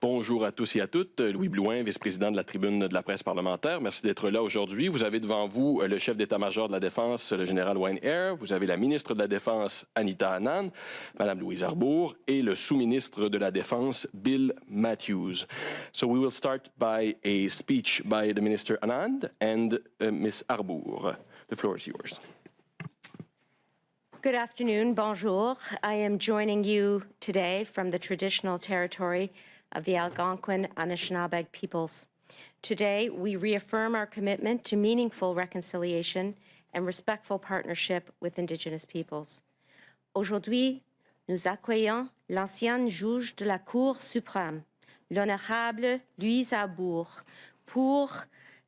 Bonjour à tous et à toutes. Louis Blouin, vice-président de la Tribune de la presse parlementaire. Merci d'être là aujourd'hui. Vous avez devant vous le chef d'état-major de la Défense, le General Wayne Eyre. Vous avez la ministre de la Défense, Anita Anand, Madame Louise Arbour, et le sous-ministre de la Défense, Bill Matthews. So we will start by a speech by the Minister Anand and Ms. Arbour. The floor is yours. Good afternoon, bonjour. I am joining you today from the traditional territory of the Algonquin Anishinaabe peoples. Today, we reaffirm our commitment to meaningful reconciliation and respectful partnership with Indigenous peoples. Aujourd'hui, nous accueillons l'ancienne juge de la Cour suprême, l'honorable Louise Arbour, pour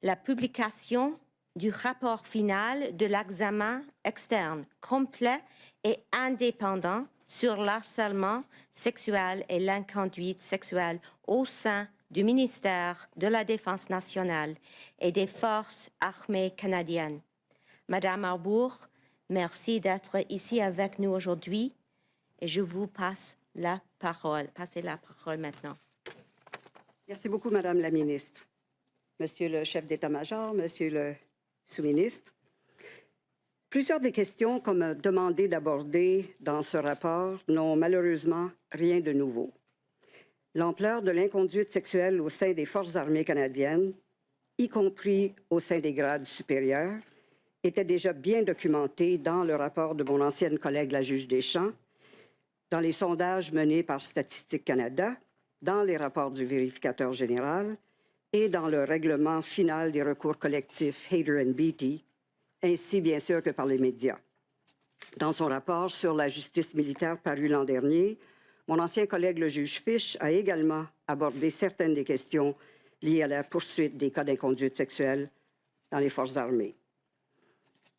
la publication du rapport final de l'examen externe complet et indépendant sur l'harcèlement sexuel et l'inconduite sexuelle au sein du ministère de la Défense nationale et des Forces armées canadiennes. Madame Arbour, merci d'être ici avec nous aujourd'hui et je vous passe la parole. Passez la parole maintenant. Merci beaucoup, Madame la ministre. Monsieur le chef d'état-major, Monsieur le sous-ministre, plusieurs des questions qu'on m'a demandé d'aborder dans ce rapport n'ont malheureusement rien de nouveau. L'ampleur de l'inconduite sexuelle au sein des Forces armées canadiennes, y compris au sein des grades supérieurs, était déjà bien documentée dans le rapport de mon ancienne collègue, la juge Deschamps, dans les sondages menés par Statistique Canada, dans les rapports du vérificateur général et dans le règlement final des recours collectifs Hayter and Beatty, ainsi bien sûr que par les médias. Dans son rapport sur la justice militaire paru l'an dernier, mon ancien collègue le juge Fish a également abordé certaines des questions liées à la poursuite des cas d'inconduite sexuelle dans les forces armées.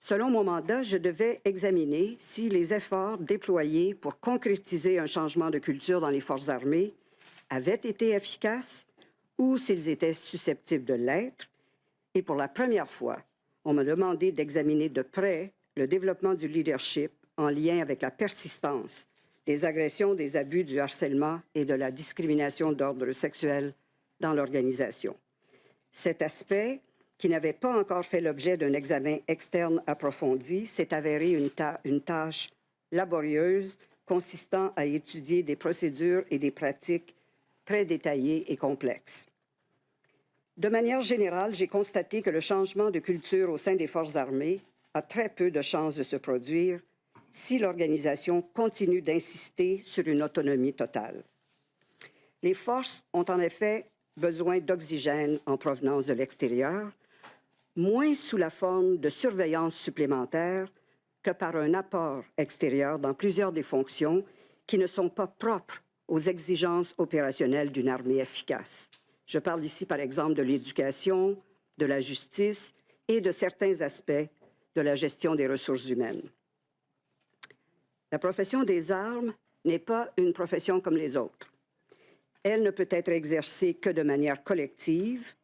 Selon mon mandat, je devais examiner si les efforts déployés pour concrétiser un changement de culture dans les forces armées avaient été efficaces ou s'ils étaient susceptibles de l'être. Et pour la première fois, on m'a demandé d'examiner de près le développement du leadership en lien avec la persistance des agressions, des abus, du harcèlement et de la discrimination d'ordre sexuel dans l'organisation. Cet aspect, qui n'avait pas encore fait l'objet d'un examen externe approfondi, s'est avéré une tâche laborieuse consistant à étudier des procédures et des pratiques très détaillées et complexes. De manière générale, j'ai constaté que le changement de culture au sein des forces armées a très peu de chances de se produire si l'organisation continue d'insister sur une autonomie totale. Les forces ont en effet besoin d'oxygène en provenance de l'extérieur, moins sous la forme de surveillance supplémentaire que par un apport extérieur dans plusieurs des fonctions qui ne sont pas propres aux exigences opérationnelles d'une armée efficace. Je parle ici, par exemple, de l'éducation, de la justice et de certains aspects de la gestion des ressources humaines. La profession des armes n'est pas une profession comme les autres. Elle ne peut être exercée que de manière collective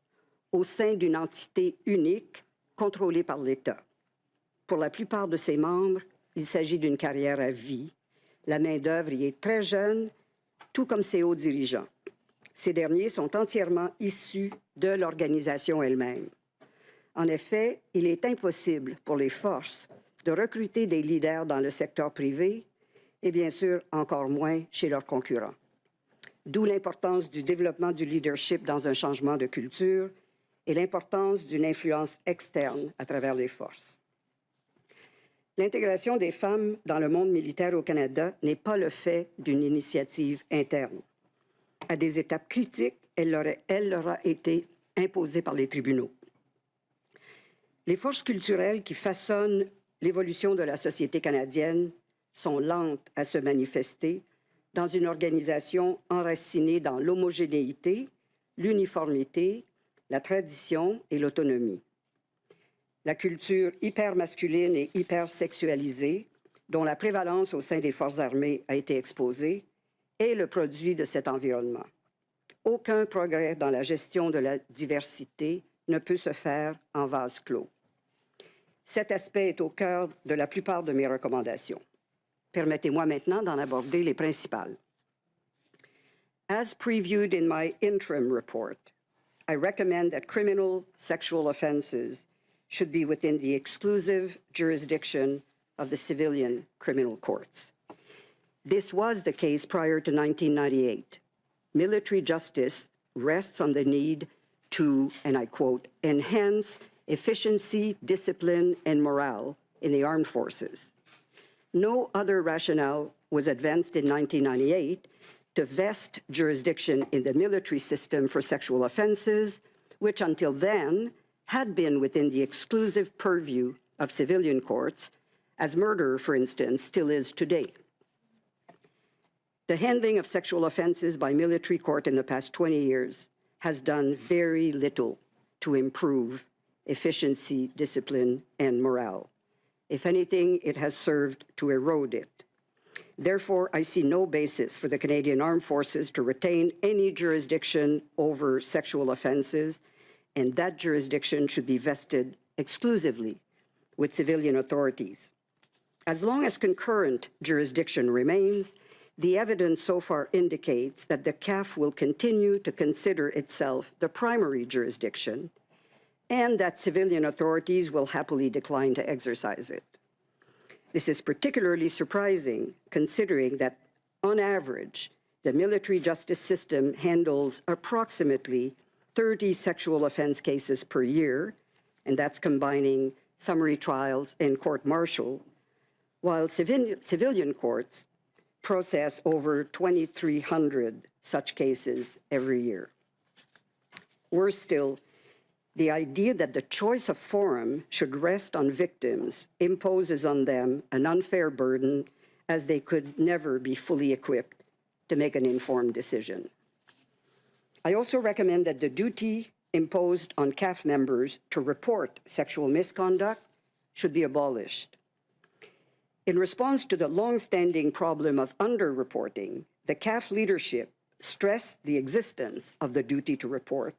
au sein d'une entité unique contrôlée par l'État. Pour la plupart de ses membres, il s'agit d'une carrière à vie. La main-d'œuvre y est très jeune, tout comme ses hauts dirigeants. Ces derniers sont entièrement issus de l'organisation elle-même. En effet, il est impossible pour les forces de recruter des leaders dans le secteur privé et bien sûr encore moins chez leurs concurrents. D'où l'importance du développement du leadership dans un changement de culture et l'importance d'une influence externe à travers les forces. L'intégration des femmes dans le monde militaire au Canada n'est pas le fait d'une initiative interne. À des étapes critiques, elle leur a été imposée par les tribunaux. Les forces culturelles qui façonnent l'évolution de la société canadienne sont lentes à se manifester dans une organisation enracinée dans l'homogénéité, l'uniformité, la tradition et l'autonomie. La culture hyper-masculine et hyper-sexualisée, dont la prévalence au sein des forces armées a été exposée, est le produit de cet environnement. Aucun progrès dans la gestion de la diversité ne peut se faire en vase clos. Cet aspect est au cœur de la plupart de mes recommandations. Permettez-moi maintenant d'en aborder les principales. As previewed in my interim report, I recommend that criminal sexual offenses should be within the exclusive jurisdiction of the civilian criminal courts. This was the case prior to 1998. Military justice rests on the need to, and I quote, enhance efficiency, discipline, and morale in the armed forces. No other rationale was advanced in 1998 to vest jurisdiction in the military system for sexual offenses, which until then had been within the exclusive purview of civilian courts, as murder, for instance, still is today. The handling of sexual offenses by military court in the past 20 years has done very little to improve efficiency, discipline, and morale. If anything, it has served to erode it. Therefore, I see no basis for the Canadian Armed Forces to retain any jurisdiction over sexual offenses, and that jurisdiction should be vested exclusively with civilian authorities. As long as concurrent jurisdiction remains, the evidence so far indicates that the CAF will continue to consider itself the primary jurisdiction and that civilian authorities will happily decline to exercise it. This is particularly surprising considering that, on average, the military justice system handles approximately 30 sexual offense cases per year, and that's combining summary trials and court-martial, while civilian courts process over 2,300 such cases every year. Worse still, the idea that the choice of forum should rest on victims imposes on them an unfair burden, as they could never be fully equipped to make an informed decision. I also recommend that the duty imposed on CAF members to report sexual misconduct should be abolished. In response to the long-standing problem of underreporting, the CAF leadership stressed the existence of the duty to report,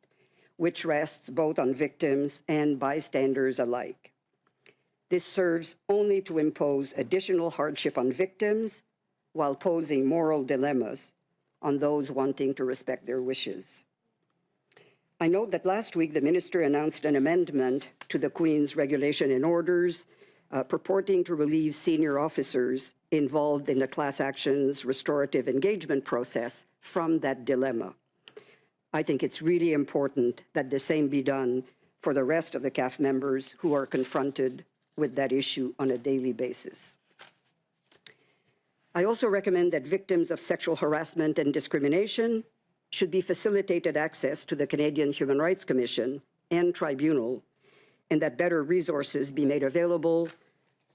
which rests both on victims and bystanders alike. This serves only to impose additional hardship on victims while posing moral dilemmas on those wanting to respect their wishes. I note that last week the Minister announced an amendment to the Queen's Regulation and Orders purporting to relieve senior officers involved in the class actions restorative engagement process from that dilemma. I think it's really important that the same be done for the rest of the CAF members who are confronted with that issue on a daily basis. I also recommend that victims of sexual harassment and discrimination should be facilitated access to the Canadian Human Rights Commission and Tribunal, and that better resources be made available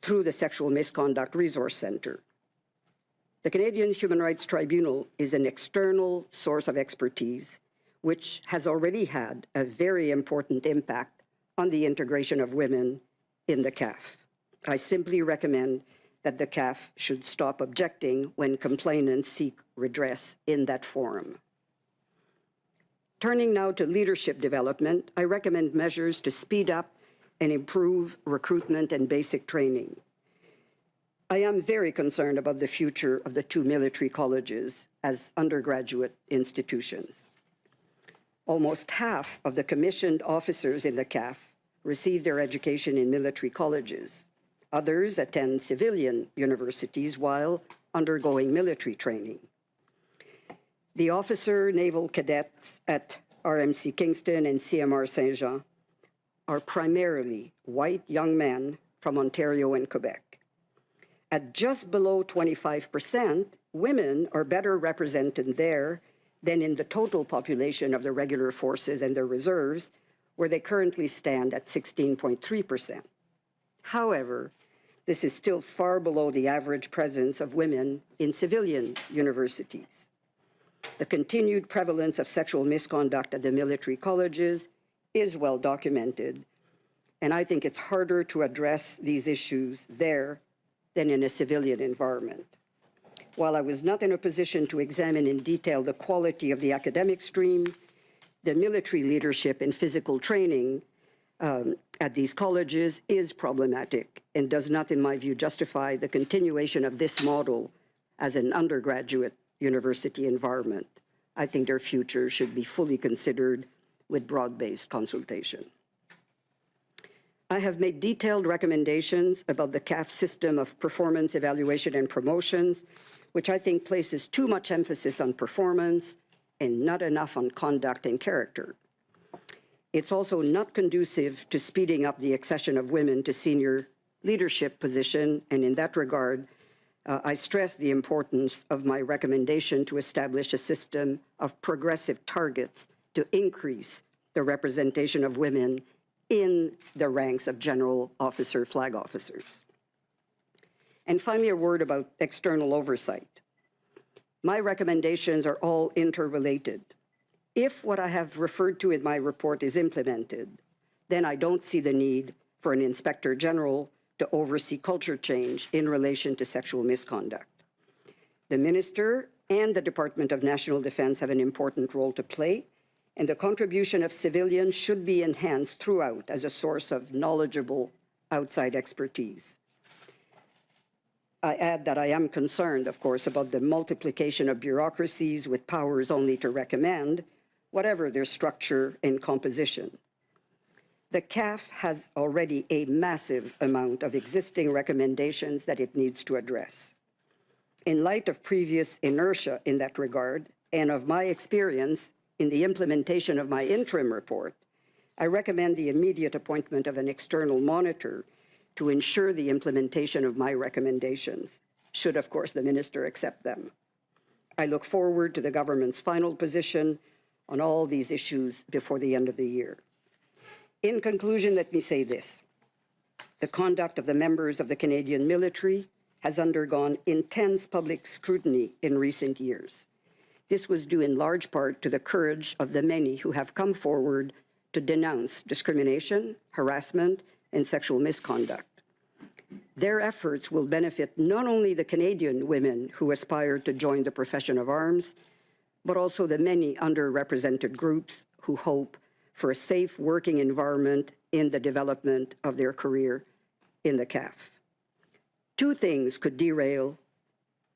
through the Sexual Misconduct Resource Centre. The Canadian Human Rights Tribunal is an external source of expertise which has already had a very important impact on the integration of women in the CAF. I simply recommend that the CAF should stop objecting when complainants seek redress in that forum. Turning now to leadership development, I recommend measures to speed up and improve recruitment and basic training. I am very concerned about the future of the two military colleges as undergraduate institutions. Almost half of the commissioned officers in the CAF receive their education in military colleges. Others attend civilian universities while undergoing military training. The officer naval cadets at RMC Kingston and CMR Saint-Jean are primarily white young men from Ontario and Quebec. At just below 25%, women are better represented there than in the total population of the regular forces and their reserves, where they currently stand at 16.3%. However, this is still far below the average presence of women in civilian universities. The continued prevalence of sexual misconduct at the military colleges is well documented, and I think it's harder to address these issues there than in a civilian environment. While I was not in a position to examine in detail the quality of the academic stream, the military leadership and physical training at these colleges is problematic and does not, in my view, justify the continuation of this model as an undergraduate university environment. I think their future should be fully considered with broad-based consultation. I have made detailed recommendations about the CAF system of performance evaluation and promotions, which I think places too much emphasis on performance and not enough on conduct and character. It's also not conducive to speeding up the accession of women to senior leadership position, and in that regard, I stress the importance of my recommendation to establish a system of progressive targets to increase the representation of women in the ranks of general officer flag officers. And finally, a word about external oversight. My recommendations are all interrelated. If what I have referred to in my report is implemented, then I don't see the need for an inspector general to oversee culture change in relation to sexual misconduct. The minister and the Department of National Defense have an important role to play, and the contribution of civilians should be enhanced throughout as a source of knowledgeable outside expertise. I add that I am concerned, of course, about the multiplication of bureaucracies with powers only to recommend, whatever their structure and composition. The CAF has already a massive amount of existing recommendations that it needs to address. In light of previous inertia in that regard, and of my experience in the implementation of my interim report, I recommend the immediate appointment of an external monitor to ensure the implementation of my recommendations, should, of course, the minister accept them. I look forward to the government's final position on all these issues before the end of the year. In conclusion, let me say this. The conduct of the members of the Canadian military has undergone intense public scrutiny in recent years. This was due in large part to the courage of the many who have come forward to denounce discrimination, harassment, and sexual misconduct. Their efforts will benefit not only the Canadian women who aspire to join the profession of arms, but also the many underrepresented groups who hope for a safe working environment in the development of their career in the CAF. Two things could derail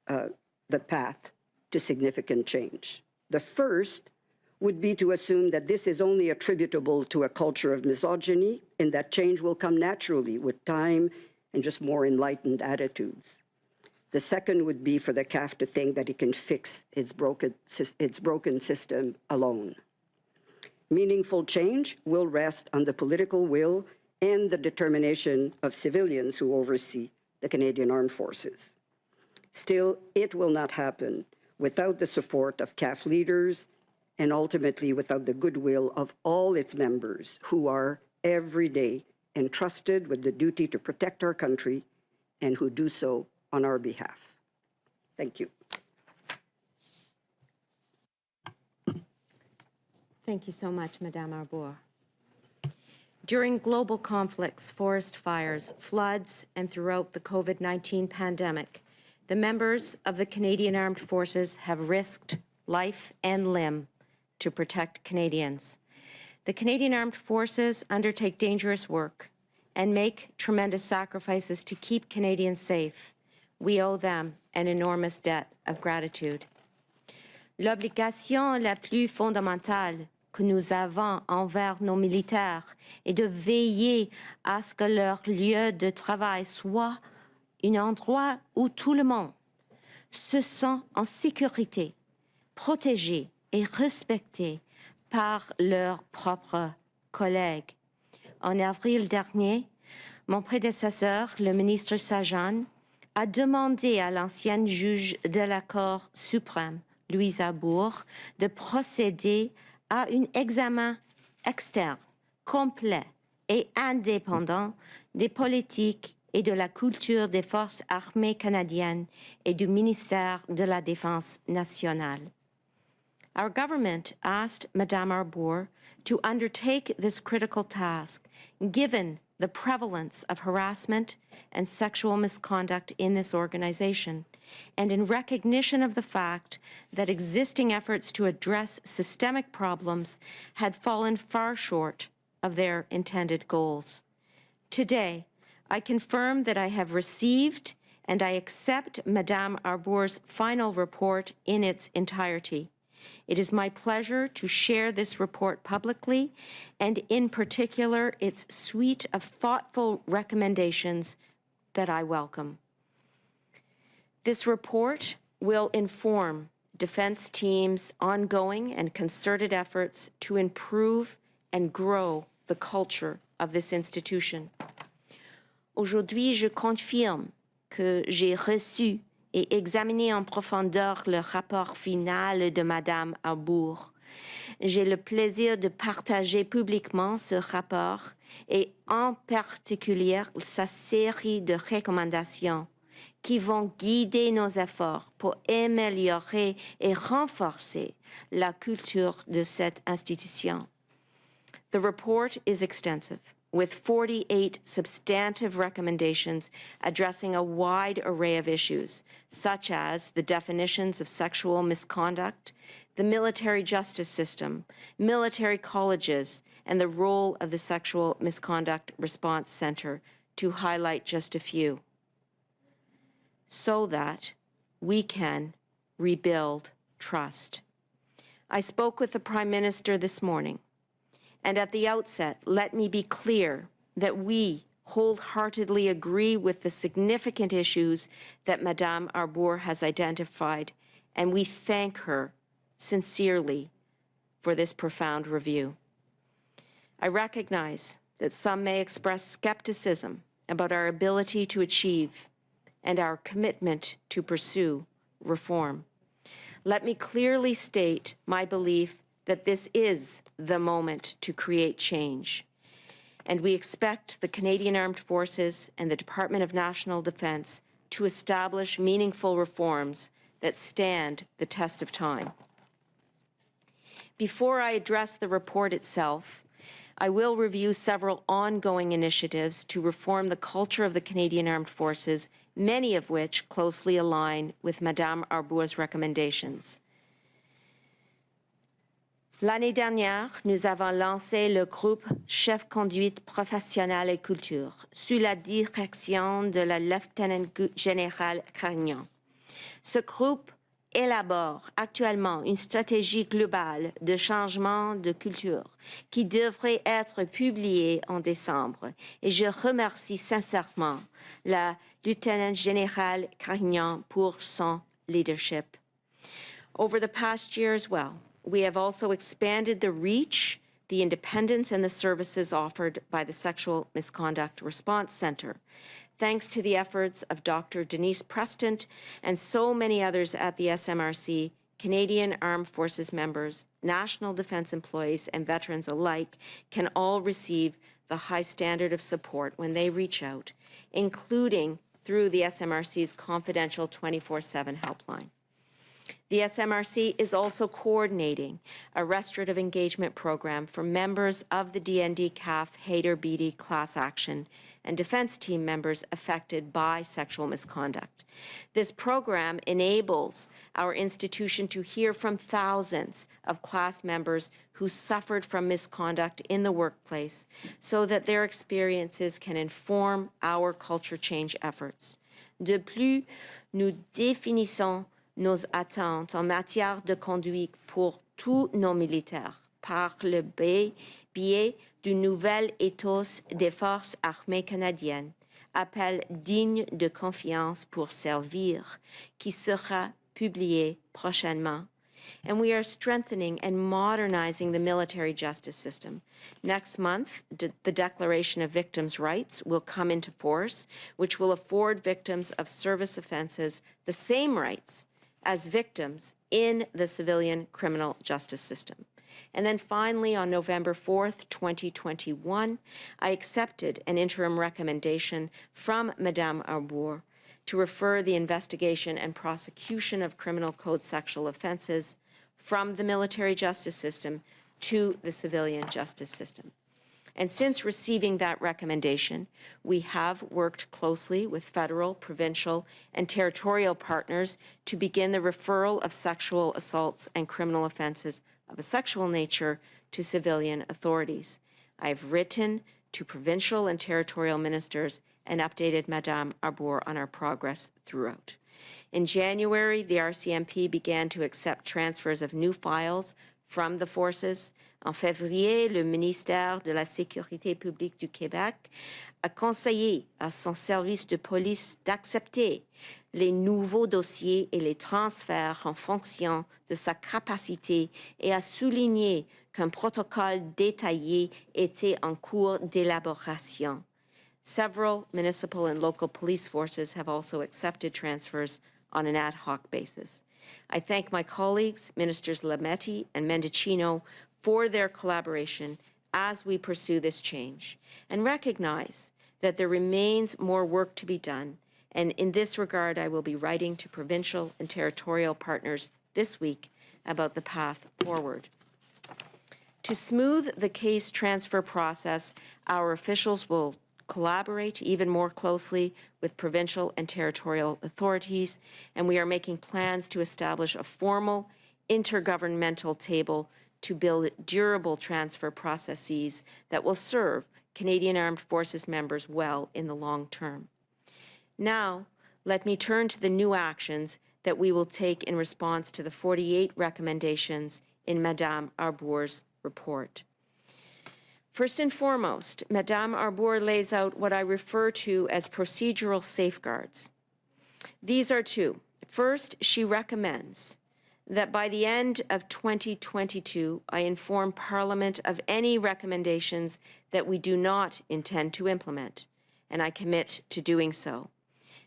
the path to significant change. The first would be to assume that this is only attributable to a culture of misogyny and that change will come naturally with time and just more enlightened attitudes. The second would be for the CAF to think that it can fix its broken system alone. Meaningful change will rest on the political will and the determination of civilians who oversee the Canadian Armed Forces. Still, it will not happen without the support of CAF leaders and ultimately without the goodwill of all its members who are every day entrusted with the duty to protect our country and who do so on our behalf. Thank you. Thank you so much, Madame Arbour. During global conflicts, forest fires, floods, and throughout the COVID-19 pandemic, the members of the Canadian Armed Forces have risked life and limb to protect Canadians. The Canadian Armed Forces undertake dangerous work and make tremendous sacrifices to keep Canadians safe. We owe them an enormous debt of gratitude. L'obligation la plus fondamentale que nous avons envers nos militaires est de veiller à ce que leur lieu de travail soit un endroit où tout le monde se sent en sécurité, protégé et respecté par leurs propres collègues. En avril dernier, mon prédécesseur, le ministre Sajjan, a demandé à l'ancienne juge de la Cour suprême, Louise Arbour, de procéder à un examen externe, complet et indépendant des politiques et de la culture des forces armées canadiennes et du ministère de la Défense nationale. Our government asked Madame Arbour to undertake this critical task, given the prevalence of harassment and sexual misconduct in this organization, and in recognition of the fact that existing efforts to address systemic problems had fallen far short of their intended goals. Today, I confirm that I have received and I accept Madame Arbour's final report in its entirety. It is my pleasure to share this report publicly, and in particular, its suite of thoughtful recommendations that I welcome. This report will inform defense teams' ongoing and concerted efforts to improve and grow the culture of this institution. Aujourd'hui, je confirme que j'ai reçu et examiné en profondeur le rapport final de Madame Arbour. J'ai le plaisir de partager publiquement ce rapport et en particulier sa série de recommandations qui vont guider nos efforts pour améliorer et renforcer la culture de cette institution. The report is extensive, with 48 substantive recommendations addressing a wide array of issues, such as the definitions of sexual misconduct, the military justice system, military colleges, and the role of the Sexual Misconduct Response Center, to highlight just a few, so that we can rebuild trust. I spoke with the Prime Minister this morning, and at the outset, let me be clear that we wholeheartedly agree with the significant issues that Madame Arbour has identified, and we thank her sincerely for this profound review. I recognize that some may express skepticism about our ability to achieve and our commitment to pursue reform. Let me clearly state my belief that this is the moment to create change, and we expect the Canadian Armed Forces and the Department of National Defence to establish meaningful reforms that stand the test of time. Before I address the report itself, I will review several ongoing initiatives to reform the culture of the Canadian Armed Forces, many of which closely align with Madame Arbour's recommendations. L'année dernière, nous avons lancé le groupe Chef Conduite Professionnelle et Culture sous la direction de la Lieutenant Générale Carignan. Ce groupe élabore actuellement une stratégie globale de changement de culture qui devrait être publiée en décembre, et je remercie sincèrement la Lieutenant Générale Carignan pour son leadership. Over the past year as well, we have also expanded the reach, the independence, and the services offered by the Sexual Misconduct Response Center, thanks to the efforts of Dr. Denise Preston and so many others at the SMRC. Canadian Armed Forces members, national defense employees, and veterans alike can all receive the high standard of support when they reach out, including through the SMRC's confidential 24/7 helpline. The SMRC is also coordinating a restorative engagement program for members of the DND-CAF Hayter-Beatty class action and defense team members affected by sexual misconduct. This program enables our institution to hear from thousands of class members who suffered from misconduct in the workplace, so that their experiences can inform our culture change efforts. De plus, nous définissons nos attentes en matière de conduite pour tous nos militaires par le biais du nouvel ethos des forces armées canadiennes, appel digne de confiance pour servir, qui sera publié prochainement. And we are strengthening and modernizing the military justice system. Next month, the Declaration of Victims' Rights will come into force, which will afford victims of service offenses the same rights as victims in the civilian criminal justice system. And then finally, on November 4th, 2021, I accepted an interim recommendation from Madame Arbour to refer the investigation and prosecution of criminal code sexual offenses from the military justice system to the civilian justice system. And since receiving that recommendation, we have worked closely with federal, provincial, and territorial partners to begin the referral of sexual assaults and criminal offenses of a sexual nature to civilian authorities. I've written to provincial and territorial ministers and updated Madame Arbour on our progress throughout. In January, the RCMP began to accept transfers of new files from the forces. En février, le ministère de la Sécurité publique du Québec a conseillé à son service de police d'accepter les nouveaux dossiers et les transferts en fonction de sa capacité et a souligné qu'un protocole détaillé était en cours d'élaboration. Several municipal and local police forces have also accepted transfers on an ad hoc basis. I thank my colleagues, Ministers Lametti and Mendicino, for their collaboration as we pursue this change, and recognize that there remains more work to be done. And in this regard, I will be writing to provincial and territorial partners this week about the path forward. To smooth the case transfer process, our officials will collaborate even more closely with provincial and territorial authorities, and we are making plans to establish a formal intergovernmental table to build durable transfer processes that will serve Canadian Armed Forces members well in the long term. Now, let me turn to the new actions that we will take in response to the 48 recommendations in Madame Arbour's report. First and foremost, Madame Arbour lays out what I refer to as procedural safeguards. These are two. First, she recommends that by the end of 2022, I inform Parliament of any recommendations that we do not intend to implement, and I commit to doing so.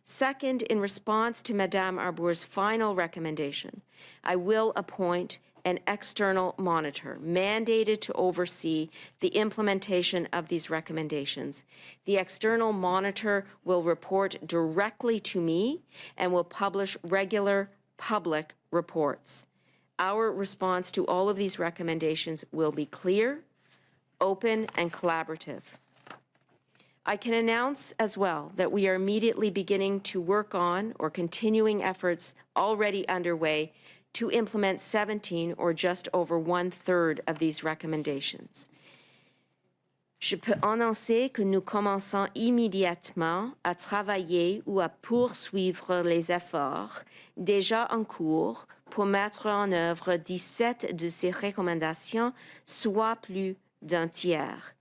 Second, in response to Madame Arbour's final recommendation, I will appoint an external monitor mandated to oversee the implementation of these recommendations. The external monitor will report directly to me and will publish regular public reports. Our response to all of these recommendations will be clear, open, and collaborative. I can announce as well that we are immediately beginning to work on or continuing efforts already underway to implement 17 or just over 1/3 of these recommendations. Je peux annoncer que nous commençons immédiatement à travailler ou à poursuivre les efforts déjà en cours pour mettre en œuvre 17 de ces recommandations, soit plus d'un tiers.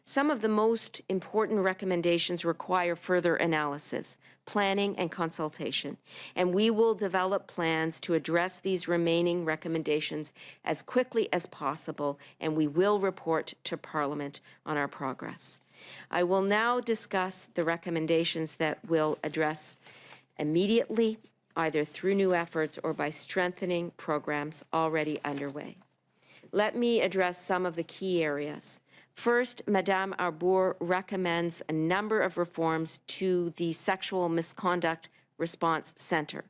Some of the most important recommendations require further analysis, planning, and consultation, and we will develop plans to address these remaining recommendations as quickly as possible, and we will report to Parliament on our progress. I will now discuss the recommendations that we'll address immediately, either through new efforts or by strengthening programs already underway. Let me address some of the key areas. First, Madame Arbour recommends a number of reforms to the Sexual Misconduct Response Center,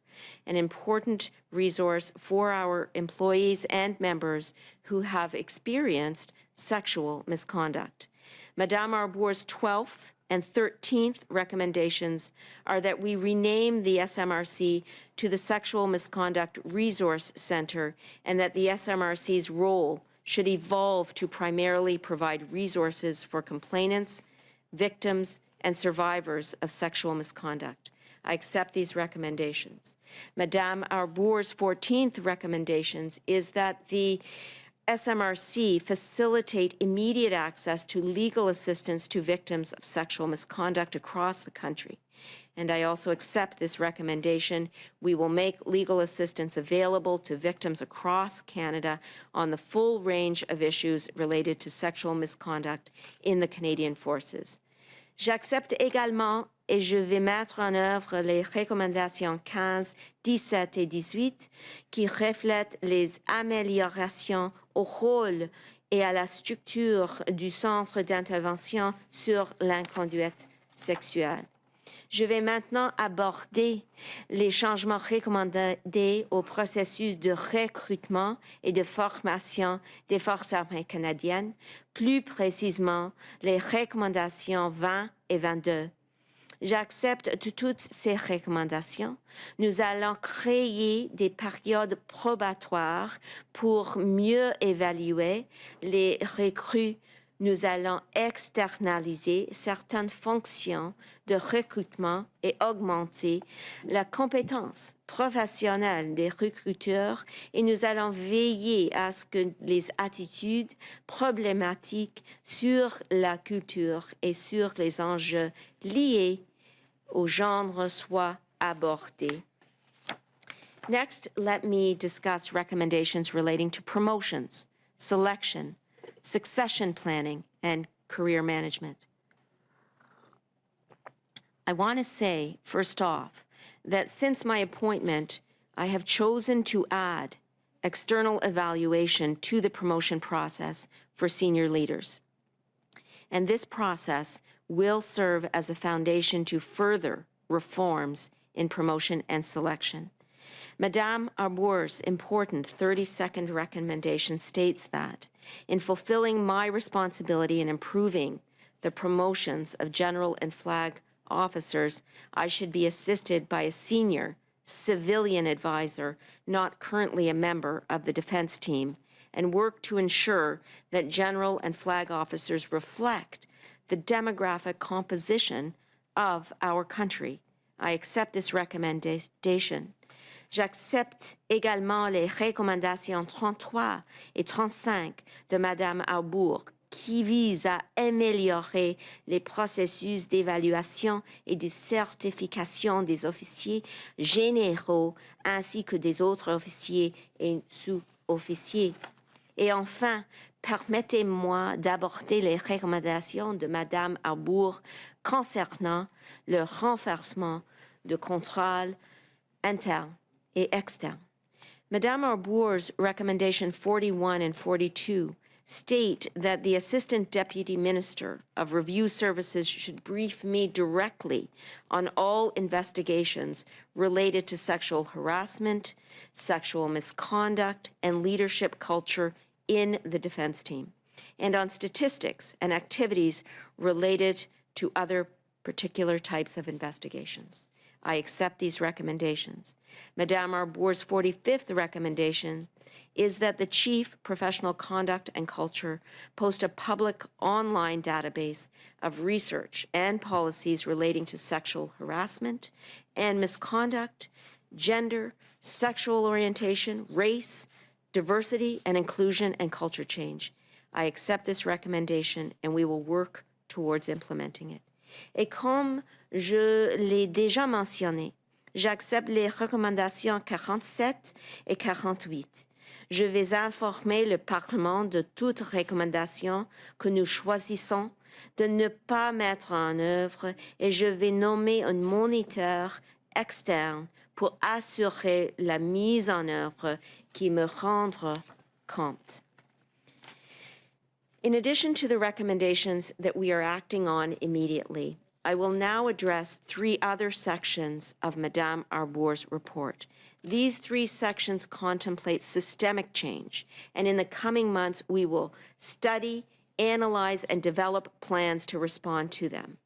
an important resource for our employees and members who have experienced sexual misconduct. Madame Arbour's 12th and 13th recommendations are that we rename the SMRC to the Sexual Misconduct Resource Center, and that the SMRC's role should evolve to primarily provide resources for complainants, victims, and survivors of sexual misconduct. I accept these recommendations. Madame Arbour's 14th recommendations is that the SMRC facilitate immediate access to legal assistance to victims of sexual misconduct across the country. And I also accept this recommendation. We will make legal assistance available to victims across Canada on the full range of issues related to sexual misconduct in the Canadian Forces. J'accepte également et je vais mettre en œuvre les recommandations 15, 17 et 18 qui reflètent les améliorations au rôle et à la structure du Centre d'intervention sur l'inconduite sexuelle. Je vais maintenant aborder les changements recommandés au processus de recrutement et de formation des Forces armées canadiennes, plus précisément les recommandations 20 et 22. J'accepte toutes ces recommandations. Nous allons créer des périodes probatoires pour mieux évaluer les recrues nous allons externaliser certaines fonctions de recrutement et augmenter la compétence professionnelle des recruteurs et nous allons veiller à ce que les attitudes problématiques sur la culture et sur les enjeux liés au genre soient abordées. Next, let me discuss recommendations relating to promotions, selection, succession planning, and career management. I want to say, first off, that since my appointment, I have chosen to add external evaluation to the promotion process for senior leaders. And this process will serve as a foundation to further reforms in promotion and selection. Madame Arbour's important 30-second recommendation states that, in fulfilling my responsibility in improving the promotions of general and flag officers, I should be assisted by a senior civilian advisor not currently a member of the defense team, and work to ensure that general and flag officers reflect the demographic composition of our country. I accept this recommendation. J'accepte également les recommandations 33 et 35 de Madame Arbour qui visent à améliorer les processus d'évaluation et de certification des officiers généraux ainsi que des autres officiers et sous-officiers. Et enfin, permettez-moi d'aborder les recommandations de Madame Arbour concernant le renforcement de contrôle interne et externe. Madame Arbour's recommendation 41 and 42 state that the Assistant Deputy Minister of Review Services should brief me directly on all investigations related to sexual harassment, sexual misconduct, and leadership culture in the defense team, and on statistics and activities related to other particular types of investigations. I accept these recommendations. Madame Arbour's 45th recommendation is that the Chief Professional Conduct and Culture post a public online database of research and policies relating to sexual harassment and misconduct, gender, sexual orientation, race, diversity and inclusion, and culture change. I accept this recommendation and we will work towards implementing it. Et comme je l'ai déjà mentionné, j'accepte les recommandations 47 et 48. Je vais informer le Parlement de toute recommandation que nous choisissons de ne pas mettre en œuvre et je vais nommer un moniteur externe pour assurer la mise en œuvre qui me rendra compte. In addition to the recommendations that we are acting on immediately, I will now address 3 other sections of Madame Arbour's report. These 3 sections contemplate systemic change, and in the coming months, we will study, analyze, and develop plans to respond to them.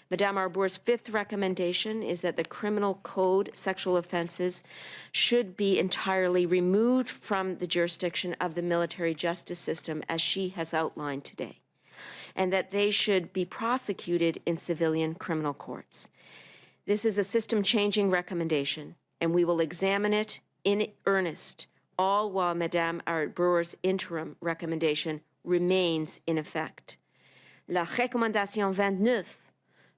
Madame Arbour's 5th recommendation is that the criminal code sexual offenses should be entirely removed from the jurisdiction of the military justice system, as she has outlined today, and that they should be prosecuted in civilian criminal courts. This is a system-changing recommendation, and we will examine it in earnest, all while Madame Arbour's interim recommendation remains in effect. La recommandation 29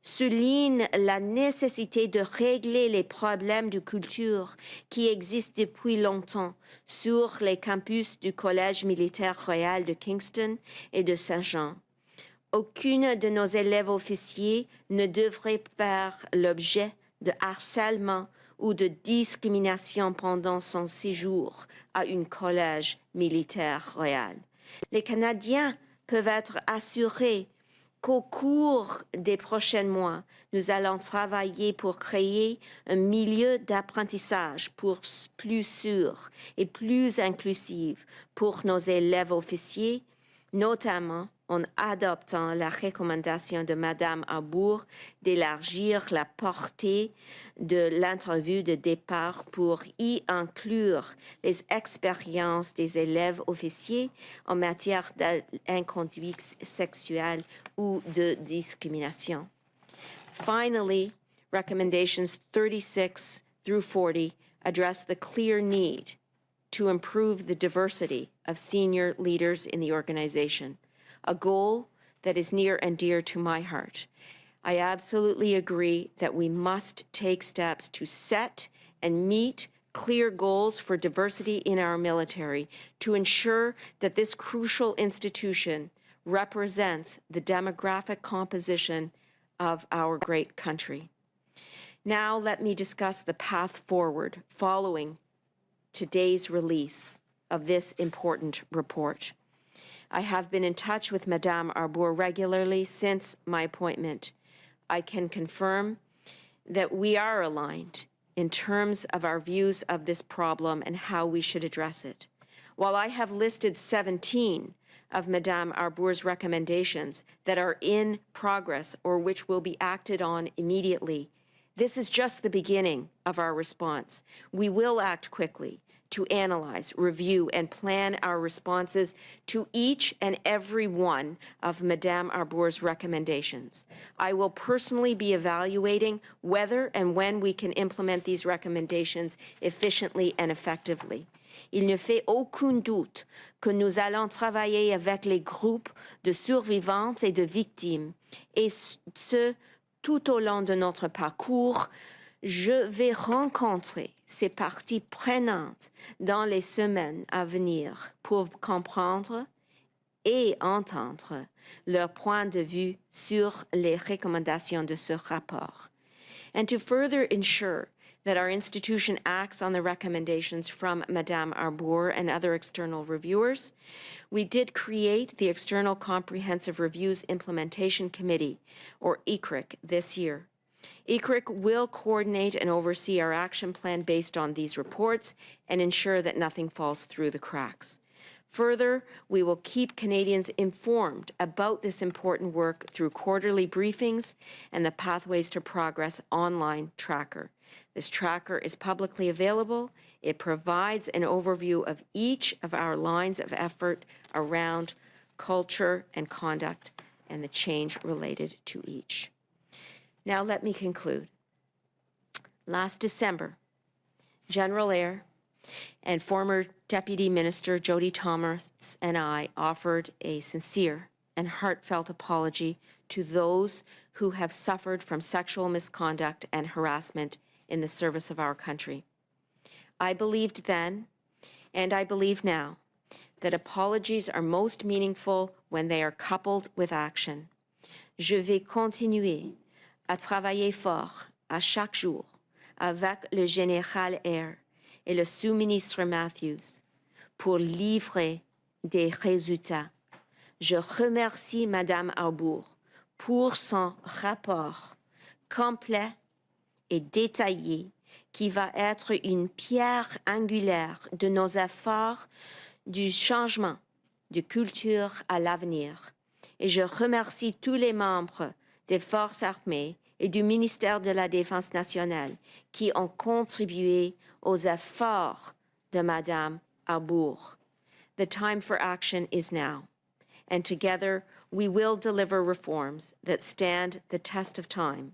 souligne la nécessité de régler les problèmes de culture qui existent depuis longtemps sur les campus du Collège militaire royal de Kingston et de Saint-Jean. Aucune de nos élèves officiers ne devrait faire l'objet de harcèlement ou de discrimination pendant son séjour à un collège militaire royal. Les Canadiens peuvent être assurés qu'au cours des prochains mois, nous allons travailler pour créer un milieu d'apprentissage plus sûr et plus inclusif pour nos élèves officiers, notamment en adoptant la recommandation de Mme Arbour d'élargir la portée de l'interview de départ pour y inclure les expériences des élèves officiers en matière d'inconduite sexuelle ou de discrimination. Finally, recommendations 36 through 40 address the clear need to improve the diversity of senior leaders in the organization, a goal that is near and dear to my heart. I absolutely agree that we must take steps to set and meet clear goals for diversity in our military to ensure that this crucial institution represents the demographic composition of our great country. Now let me discuss the path forward following today's release of this important report. I have been in touch with Mme. Arbour regularly since my appointment. I can confirm that we are aligned in terms of our views of this problem and how we should address it. While I have listed 17 of Mme. Arbour's recommendations that are in progress or which will be acted on immediately, this is just the beginning of our response. We will act quickly to analyze, review, and plan our responses to each and every one of Mme. Arbour's recommendations. I will personally be evaluating whether and when we can implement these recommendations efficiently and effectively. Il ne fait aucun doute que nous allons travailler avec les groupes de survivantes et de victimes, et ce, tout au long de notre parcours. Je vais rencontrer ces parties prenantes dans les semaines à venir pour comprendre et entendre leur point de vue sur les recommandations de ce rapport. And to further ensure that our institution acts on the recommendations from Mme. Arbour and other external reviewers, we did create the External Comprehensive Reviews Implementation Committee, or ECRIC, this year. ECRIC will coordinate and oversee our action plan based on these reports and ensure that nothing falls through the cracks. Further, we will keep Canadians informed about this important work through quarterly briefings and the Pathways to Progress online tracker. This tracker is publicly available. It provides an overview of each of our lines of effort around culture and conduct and the change related to each. Now let me conclude. Last December, General Eyre and former Deputy Minister Jody Thomas and I offered a sincere and heartfelt apology to those who have suffered from sexual misconduct and harassment in the service of our country. I believed then, and I believe now, that apologies are most meaningful when they are coupled with action. Je vais continuer à travailler fort à chaque jour avec le général Eyre et le sous-ministre Matthews pour livrer des résultats. Je remercie Mme Arbour pour son rapport complet et détaillé qui va être une pierre angulaire de nos efforts du changement de culture à l'avenir. Et je remercie tous les membres des Forces armées et du ministère de la Défense nationale qui ont contribué aux efforts de Mme Arbour. The time for action is now, and together we will deliver reforms that stand the test of time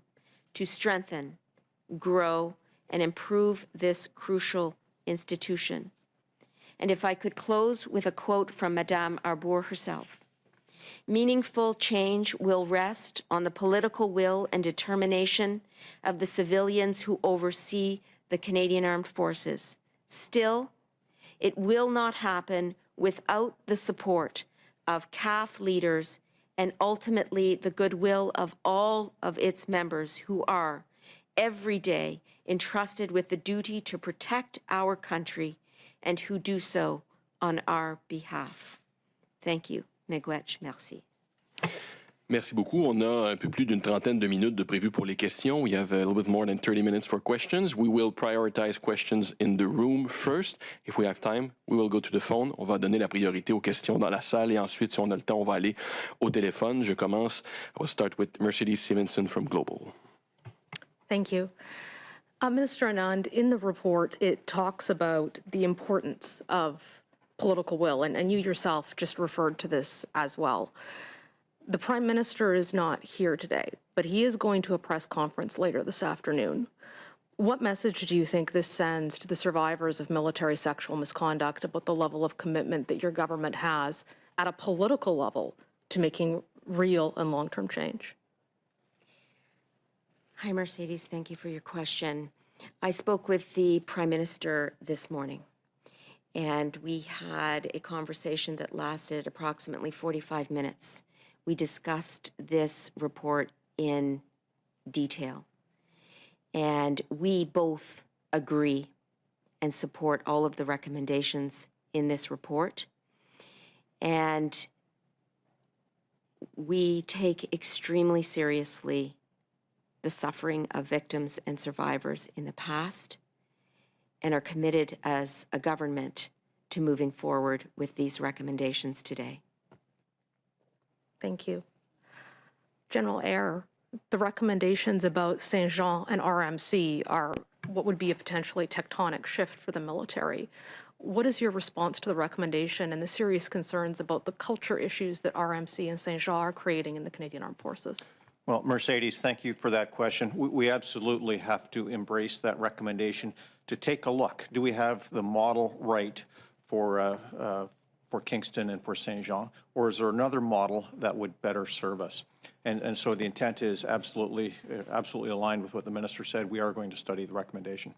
to strengthen, grow, and improve this crucial institution. And if I could close with a quote from Mme. Arbour herself, meaningful change will rest on the political will and determination of the civilians who oversee the Canadian Armed Forces. Still, it will not happen without the support of CAF leaders and ultimately the goodwill of all of its members who are every day entrusted with the duty to protect our country and who do so on our behalf. Thank you. Miigwech, merci. Merci beaucoup. On a un peu plus d'une trentaine de minutes de prévues pour les questions. We have a little bit more than 30 minutes for questions. We will prioritize questions in the room first. If we have time, we will go to the phone. On va donner la priorité aux questions dans la salle et ensuite, si on a le temps, on va aller au téléphone. Je commence. We'll start with Mercedes Stevenson from Global. Thank you. Minister Anand, in the report, it talks about the importance of political will, and you yourself just referred to this as well. The Prime Minister is not here today, but he is going to a press conference later this afternoon. What message do you think this sends to the survivors of military sexual misconduct about the level of commitment that your government has at a political level to making real and long-term change? Hi, Mercedes. Thank you for your question. I spoke with the Prime Minister this morning, and we had a conversation that lasted approximately 45 minutes. We discussed this report in detail, and we both agree and support all of the recommendations in this report. And we take extremely seriously the suffering of victims and survivors in the past and are committed as a government to moving forward with these recommendations today. Thank you. General Eyre, the recommendations about Saint Jean and RMC are what would be a potentially tectonic shift for the military. What is your response to the recommendation and the serious concerns about the culture issues that RMC and Saint Jean are creating in the Canadian Armed Forces? Well, Mercedes, thank you for that question. We absolutely have to embrace that recommendation to take a look. Do we have the model right for Kingston and for Saint Jean, or is there another model that would better serve us? And so the intent is absolutely aligned with what the minister said. We are going to study the recommendation.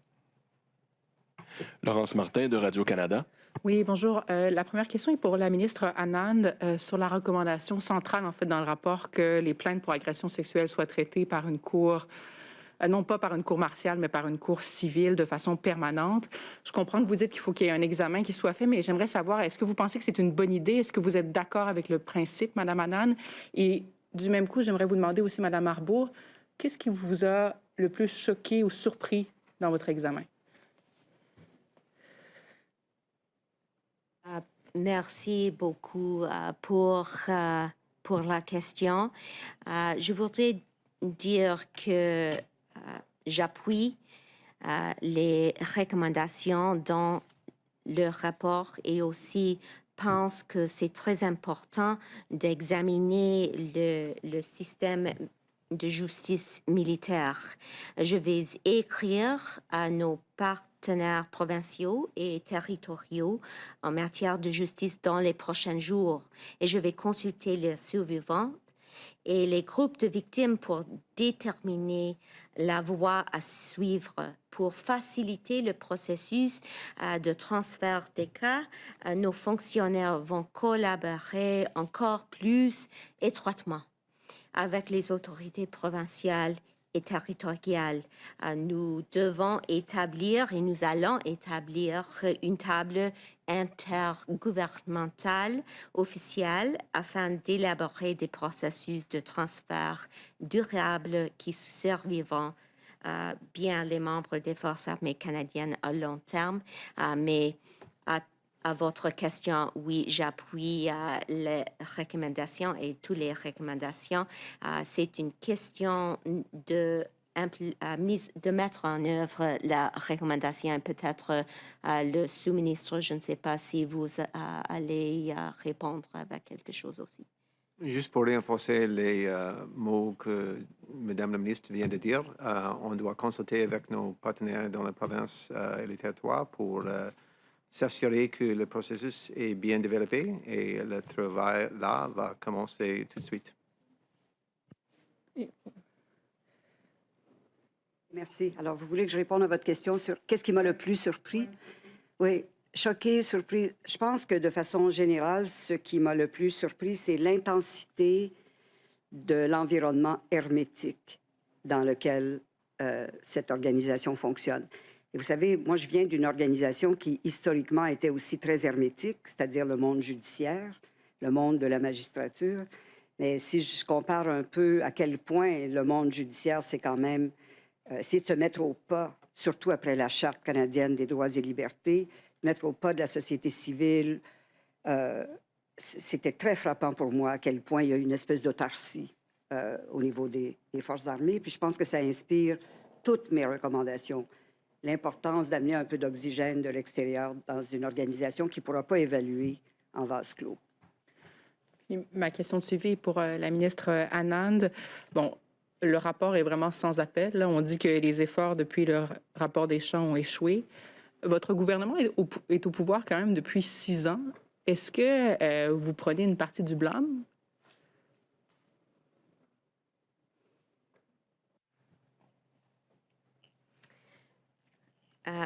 Laurence Martin de Radio-Canada. Oui, bonjour. La première question est pour la ministre Anand sur la recommandation centrale, en fait, dans le rapport que les plaintes pour agression sexuelle soient traitées par une cour, non pas par une cour martiale, mais par une cour civile de façon permanente. Je comprends que vous dites qu'il faut qu'il y ait un examen qui soit fait, mais j'aimerais savoir, est-ce que vous pensez que c'est une bonne idée? Est-ce que vous êtes d'accord avec le principe, Mme Anand? Et du même coup, j'aimerais vous demander aussi, Mme Arbour, qu'est-ce qui vous a le plus choqué ou surpris dans votre examen? Merci beaucoup pour la question. Je voudrais dire que j'appuie les recommandations dans le rapport et aussi pense que c'est très important d'examiner le système de justice militaire. Je vais écrire à nos partenaires provinciaux et territoriaux en matière de justice dans les prochains jours et je vais consulter les survivants et les groupes de victimes pour déterminer la voie à suivre pour faciliter le processus de transfert des cas. Nos fonctionnaires vont collaborer encore plus étroitement avec les autorités provinciales et territoriales. Nous devons établir et nous allons établir une table intergouvernementale officielle afin d'élaborer des processus de transfert durables qui serviront bien les membres des forces armées canadiennes à long terme. Mais à votre question, oui, j'appuie les recommandations et toutes les recommandations. C'est une question de mettre en œuvre la recommandation et peut-être le sous-ministre, je ne sais pas si vous allez répondre avec quelque chose aussi. Juste pour renforcer les mots que Mme la ministre vient de dire, on doit consulter avec nos partenaires dans la province et les territoires pour s'assurer que le processus est bien développé et le travail là va commencer tout de suite. Merci. Alors, vous voulez que je réponde à votre question sur qu'est-ce qui m'a le plus surpris? Oui, choqué, surpris. Je pense que de façon générale, ce qui m'a le plus surpris, c'est l'intensité de l'environnement hermétique dans lequel cette organisation fonctionne. Et vous savez, moi, je viens d'une organisation qui, historiquement, était aussi très hermétique, c'est-à-dire le monde judiciaire, le monde de la magistrature. Mais si je compare un peu à quel point le monde judiciaire, c'est quand même essayer de se mettre au pas, surtout après la Charte canadienne des droits et libertés, mettre au pas de la société civile, c'était très frappant pour moi à quel point il y a une espèce d'autarcie au niveau des forces armées. Puis je pense que ça inspire toutes mes recommandations. L'importance d'amener un peu d'oxygène de l'extérieur dans une organisation qui ne pourra pas évaluer en vase clos. Ma question de suivi est pour la ministre Anand. Bon, le rapport est vraiment sans appel. Là, on dit que les efforts depuis le rapport des champs ont échoué. Votre gouvernement est au pouvoir quand même depuis 6 ans. Est-ce que vous prenez une partie du blâme?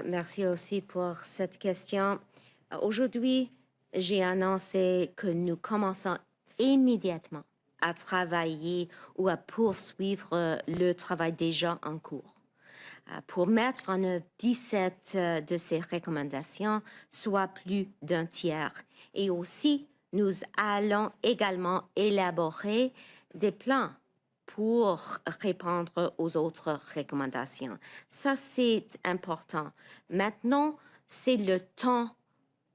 Merci aussi pour cette question. Aujourd'hui, j'ai annoncé que nous commençons immédiatement à travailler ou à poursuivre le travail déjà en cours pour mettre en œuvre 17 de ces recommandations, soit plus d'un tiers. Et aussi, nous allons également élaborer des plans pour répondre aux autres recommandations. Ça, c'est important. Maintenant, c'est le temps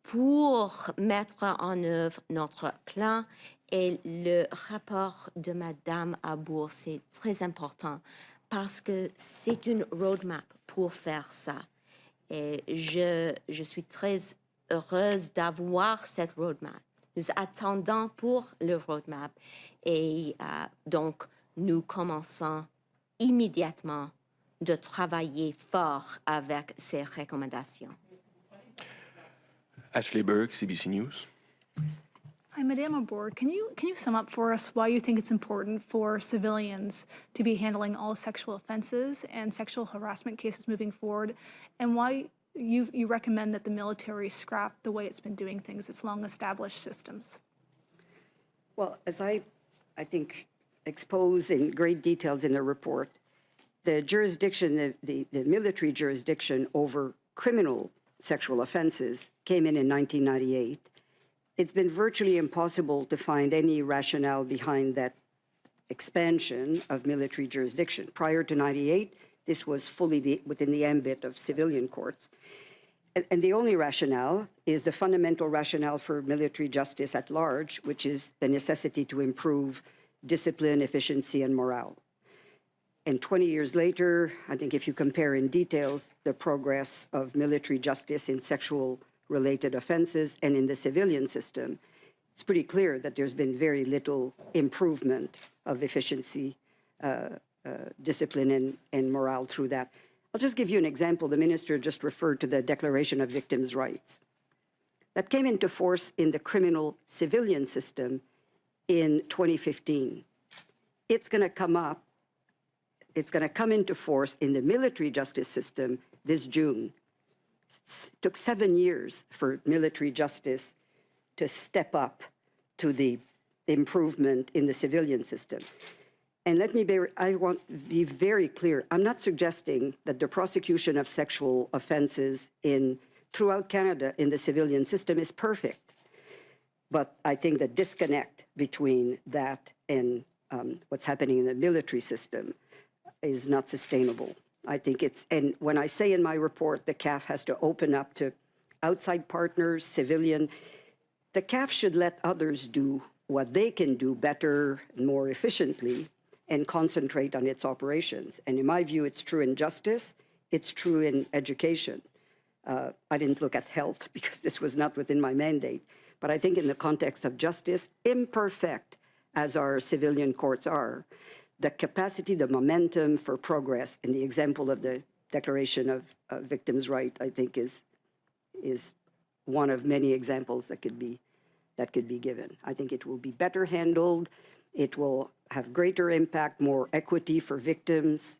pour mettre en œuvre notre plan. Et le rapport de Mme Arbour, c'est très important parce que c'est une roadmap pour faire ça. Et je suis très heureuse d'avoir cette roadmap. Nous attendons pour le roadmap. Et donc, nous commençons immédiatement de travailler fort avec ces recommandations. Ashley Burke, CBC News. Hi, Madame Arbour. Can you sum up for us why you think it's important for civilians to be handling all sexual offenses and sexual harassment cases moving forward, and why you recommend that the military scrap the way it's been doing things, its long-established systems? Well, as I think, expose in great details in the report, the jurisdiction, the military jurisdiction over criminal sexual offenses came in 1998. It's been virtually impossible to find any rationale behind that expansion of military jurisdiction. Prior to 98, this was fully within the ambit of civilian courts. And the only rationale is the fundamental rationale for military justice at large, which is the necessity to improve discipline, efficiency, and morale. And 20 years later, I think if you compare in details the progress of military justice in sexual-related offenses and in the civilian system, it's pretty clear that there's been very little improvement of efficiency, discipline, and morale through that. I'll just give you an example. The minister just referred to the Declaration of Victims' Rights. That came into force in the criminal civilian system in 2015. It's going to come into force in the military justice system this June. It took 7 years for military justice to step up to the improvement in the civilian system. And I want to be very clear. I'm not suggesting that the prosecution of sexual offenses throughout Canada in the civilian system is perfect. But I think the disconnect between that and what's happening in the military system is not sustainable. I think and when I say in my report, the CAF has to open up to outside partners, civilian, the CAF should let others do what they can do better and more efficiently and concentrate on its operations. And in my view, it's true in justice, it's true in education. I didn't look at health because this was not within my mandate, but I think in the context of justice, imperfect as our civilian courts are, the capacity, the momentum for progress in the example of the Declaration of Victims' Rights, I think is one of many examples that could be given. I think it will be better handled. It will have greater impact, more equity for victims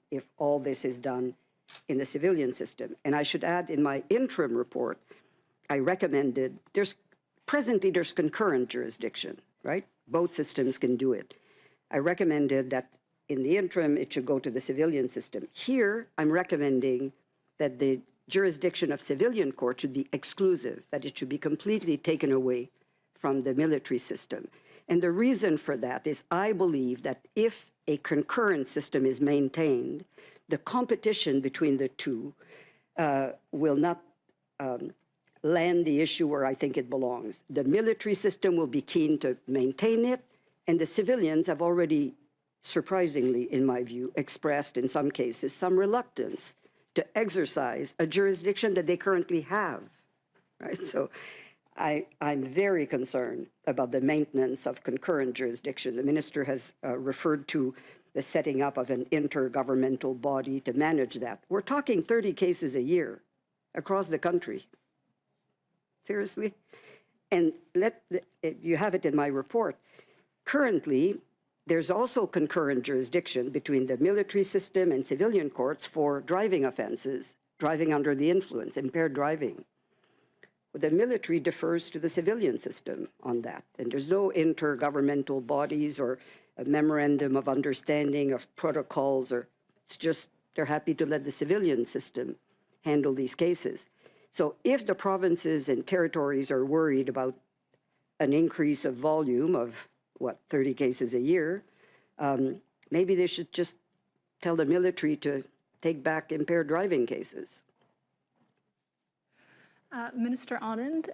if all this is done in the civilian system. And I should add, in my interim report, I recommended, presently there's concurrent jurisdiction, right? Both systems can do it. I recommended that in the interim, it should go to the civilian system. Here, I'm recommending that the jurisdiction of civilian court should be exclusive, that it should be completely taken away from the military system. And the reason for that is I believe that if a concurrent system is maintained, the competition between the two will not land the issue where I think it belongs. The military system will be keen to maintain it, and the civilians have already, surprisingly, in my view, expressed in some cases some reluctance to exercise a jurisdiction that they currently have, right? So I'm very concerned about the maintenance of concurrent jurisdiction. The minister has referred to the setting up of an intergovernmental body to manage that. We're talking 30 cases a year across the country. Seriously? And you have it in my report. Currently, there's also concurrent jurisdiction between the military system and civilian courts for driving offenses, driving under the influence, impaired driving. The military defers to the civilian system on that, and there's no intergovernmental bodies or a memorandum of understanding of protocols, or it's just they're happy to let the civilian system handle these cases. So if the provinces and territories are worried about an increase of volume of, 30 cases a year, maybe they should just tell the military to take back impaired driving cases. Minister Anand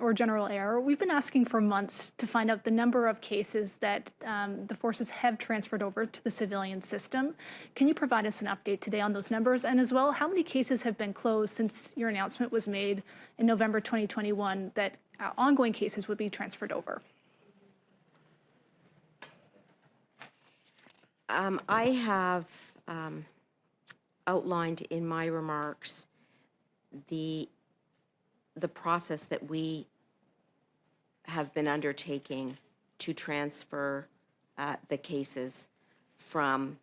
or General Eyre, we've been asking for months to find out the number of cases that the forces have transferred over to the civilian system. Can you provide us an update today on those numbers? And as well, how many cases have been closed since your announcement was made in November 2021 that ongoing cases would be transferred over? I have outlined in my remarks the process that we have been undertaking to transfer the cases from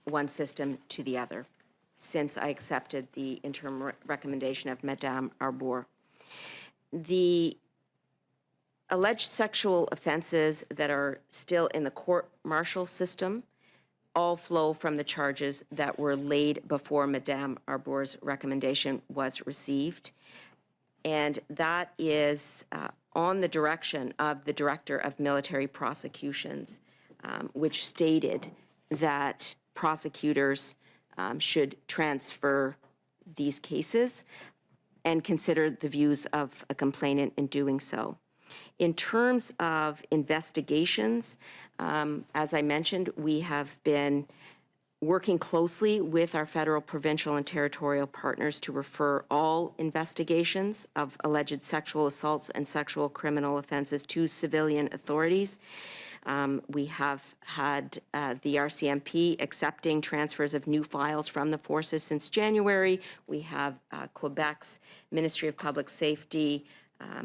one system to the other since I accepted the interim recommendation of Madame Arbour. The alleged sexual offenses that are still in the court-martial system all flow from the charges that were laid before Madame Arbour's recommendation was received. And that is on the direction of the Director of Military Prosecutions, which stated that prosecutors should transfer these cases and consider the views of a complainant in doing so. In terms of investigations, as I mentioned, we have been working closely with our federal, provincial, and territorial partners to refer all investigations of alleged sexual assaults and sexual criminal offenses to civilian authorities. We have had the RCMP accepting transfers of new files from the forces since January. We have Quebec's Ministry of Public Safety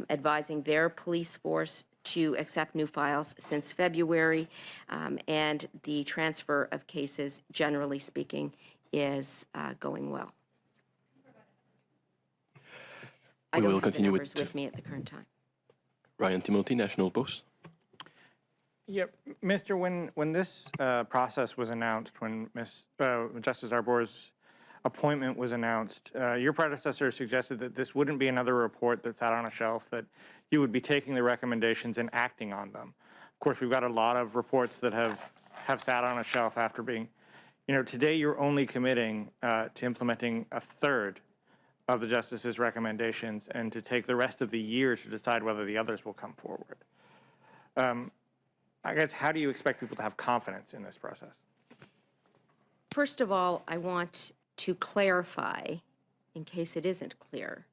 advising their police force to accept new files since February, and the transfer of cases, generally speaking, is going well. I don't have the numbers with me at the current time. Ryan Timothy, National Post. Yep, Mr. When this process was announced, when Justice Arbour's appointment was announced, your predecessor suggested that this wouldn't be another report that sat on a shelf, that you would be taking the recommendations and acting on them. Of course, we've got a lot of reports that have sat on a shelf after being, today you're only committing to implementing a third of the Justice's recommendations and to take the rest of the year to decide whether the others will come forward. I guess, how do you expect people to have confidence in this process? First of all, I want to clarify, in case it isn't clear,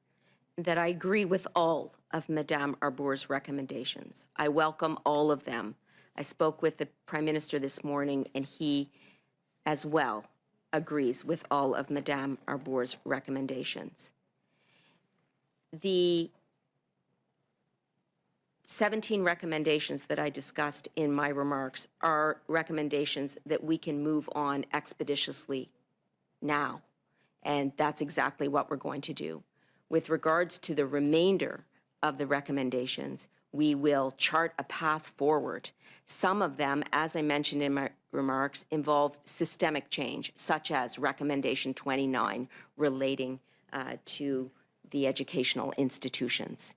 that I agree with all of Madame Arbour's recommendations. I welcome all of them. I spoke with the Prime Minister this morning, and he, as well, agrees with all of Madame Arbour's recommendations. The 17 recommendations that I discussed in my remarks are recommendations that we can move on expeditiously now, and that's exactly what we're going to do. With regards to the remainder of the recommendations, we will chart a path forward. Some of them, as I mentioned in my remarks, involve systemic change, such as Recommendation 29 relating to the educational institutions.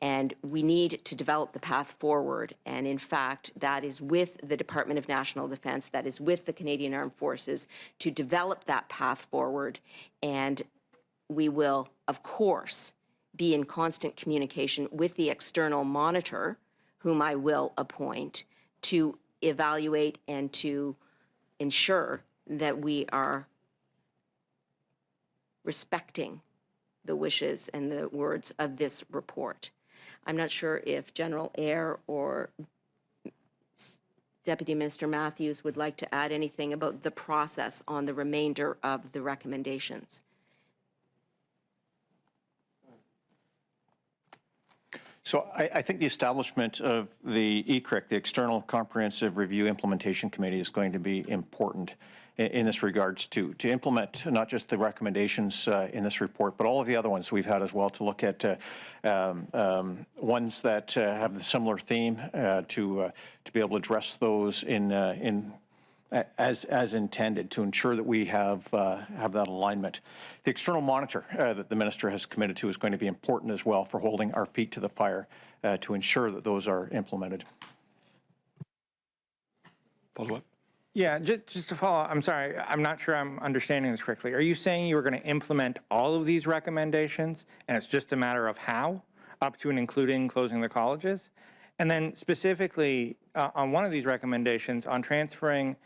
And we need to develop the path forward. And in fact, that is with the Department of National Defence, that is with the Canadian Armed Forces to develop that path forward. And we will, of course, be in constant communication with the external monitor, whom I will appoint, to evaluate and to ensure that we are respecting the wishes and the words of this report. I'm not sure if General Eyre or Deputy Minister Matthews would like to add anything about the process on the remainder of the recommendations. So I think the establishment of the ECRIC, the External Comprehensive Review Implementation Committee, is going to be important in this regards to implement not just the recommendations in this report, but all of the other ones we've had as well, to look at ones that have the similar theme, to be able to address those as intended, to ensure that we have that alignment. The external monitor that the minister has committed to is going to be important as well for holding our feet to the fire to ensure that those are implemented. Follow up? Yeah, just to follow up, I'm sorry, I'm not sure I'm understanding this correctly. Are you saying you were going to implement all of these recommendations and it's just a matter of how, up to and including closing the colleges? And then specifically on one of these recommendations on transferring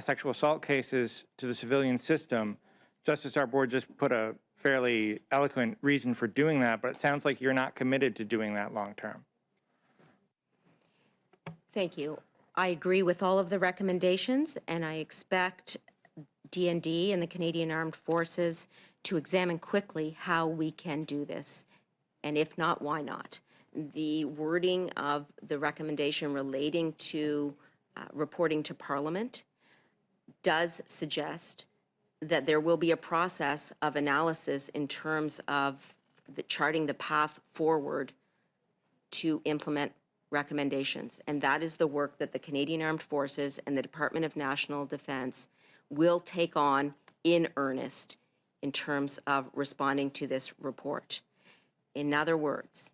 sexual assault cases to the civilian system, Justice Arbour just put a fairly eloquent reason for doing that, but it sounds like you're not committed to doing that long term. Thank you. I agree with all of the recommendations, and I expect DND and the Canadian Armed Forces to examine quickly how we can do this, and if not, why not. The wording of the recommendation relating to reporting to Parliament does suggest that there will be a process of analysis in terms of charting the path forward to implement recommendations. And that is the work that the Canadian Armed Forces and the Department of National Defence will take on in earnest in terms of responding to this report. In other words,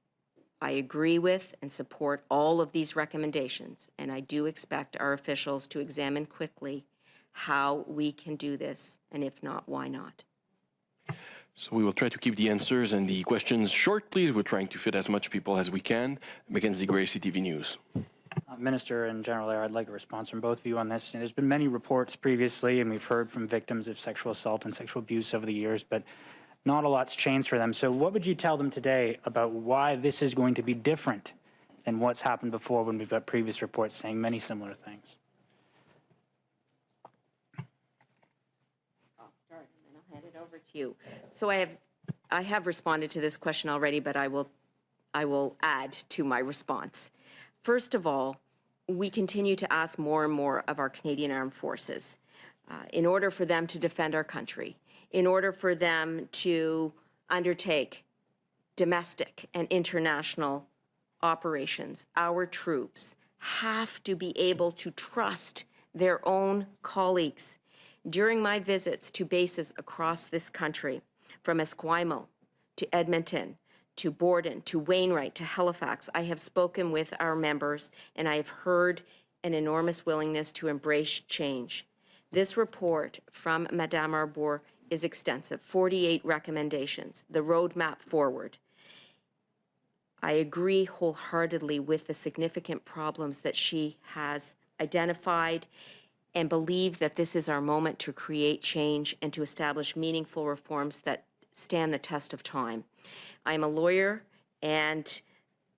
I agree with and support all of these recommendations, and I do expect our officials to examine quickly how we can do this, and if not, why not? So we will try to keep the answers and the questions short, please. We're trying to fit as much people as we can. Mackenzie Gray, CTV News. Minister and General Eyre, I'd like a response from both of you on this. And there's been many reports previously, and we've heard from victims of sexual assault and sexual abuse over the years, but not a lot's changed for them. So what would you tell them today about why this is going to be different than what's happened before, when we've got previous reports saying many similar things? Over to you. So I have responded to this question already, but I will add to my response. First of all, we continue to ask more and more of our Canadian Armed Forces in order for them to defend our country, in order for them to undertake domestic and international operations. Our troops have to be able to trust their own colleagues. During my visits to bases across this country, from Esquimalt to Edmonton, to Borden, to Wainwright, to Halifax, I have spoken with our members, and I have heard an enormous willingness to embrace change. This report from Madame Arbour is extensive, 48 recommendations, the roadmap forward. I agree wholeheartedly with the significant problems that she has identified, and believe that this is our moment to create change and to establish meaningful reforms that stand the test of time. I'm a lawyer, and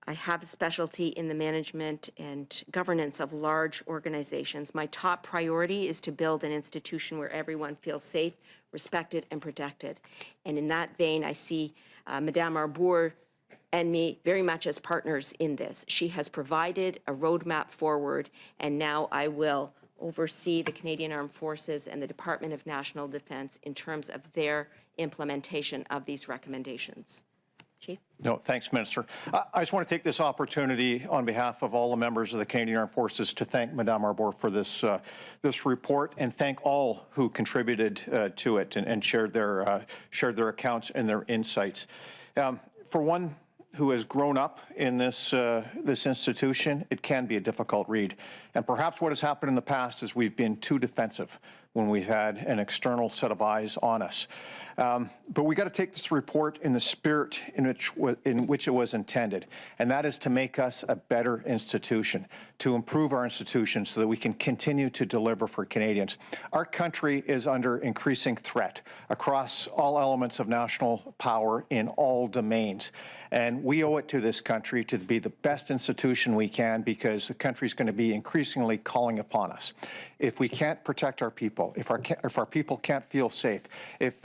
I have a specialty in the management and governance of large organizations. My top priority is to build an institution where everyone feels safe, respected, and protected. And in that vein, I see Madame Arbour and me very much as partners in this. She has provided a roadmap forward, and now I will oversee the Canadian Armed Forces and the Department of National Defence in terms of their implementation of these recommendations. Chief? No, thanks, Minister. I just want to take this opportunity on behalf of all the members of the Canadian Armed Forces to thank Madame Arbour for this report, and thank all who contributed to it and shared their accounts and their insights. For one who has grown up in this institution, it can be a difficult read. And perhaps what has happened in the past is we've been too defensive when we've had an external set of eyes on us. But we got to take this report in the spirit in which it was intended, and that is to make us a better institution, to improve our institution so that we can continue to deliver for Canadians. Our country is under increasing threat across all elements of national power in all domains. And we owe it to this country to be the best institution we can, because the country is going to be increasingly calling upon us. If we can't protect our people, if our people can't feel safe, if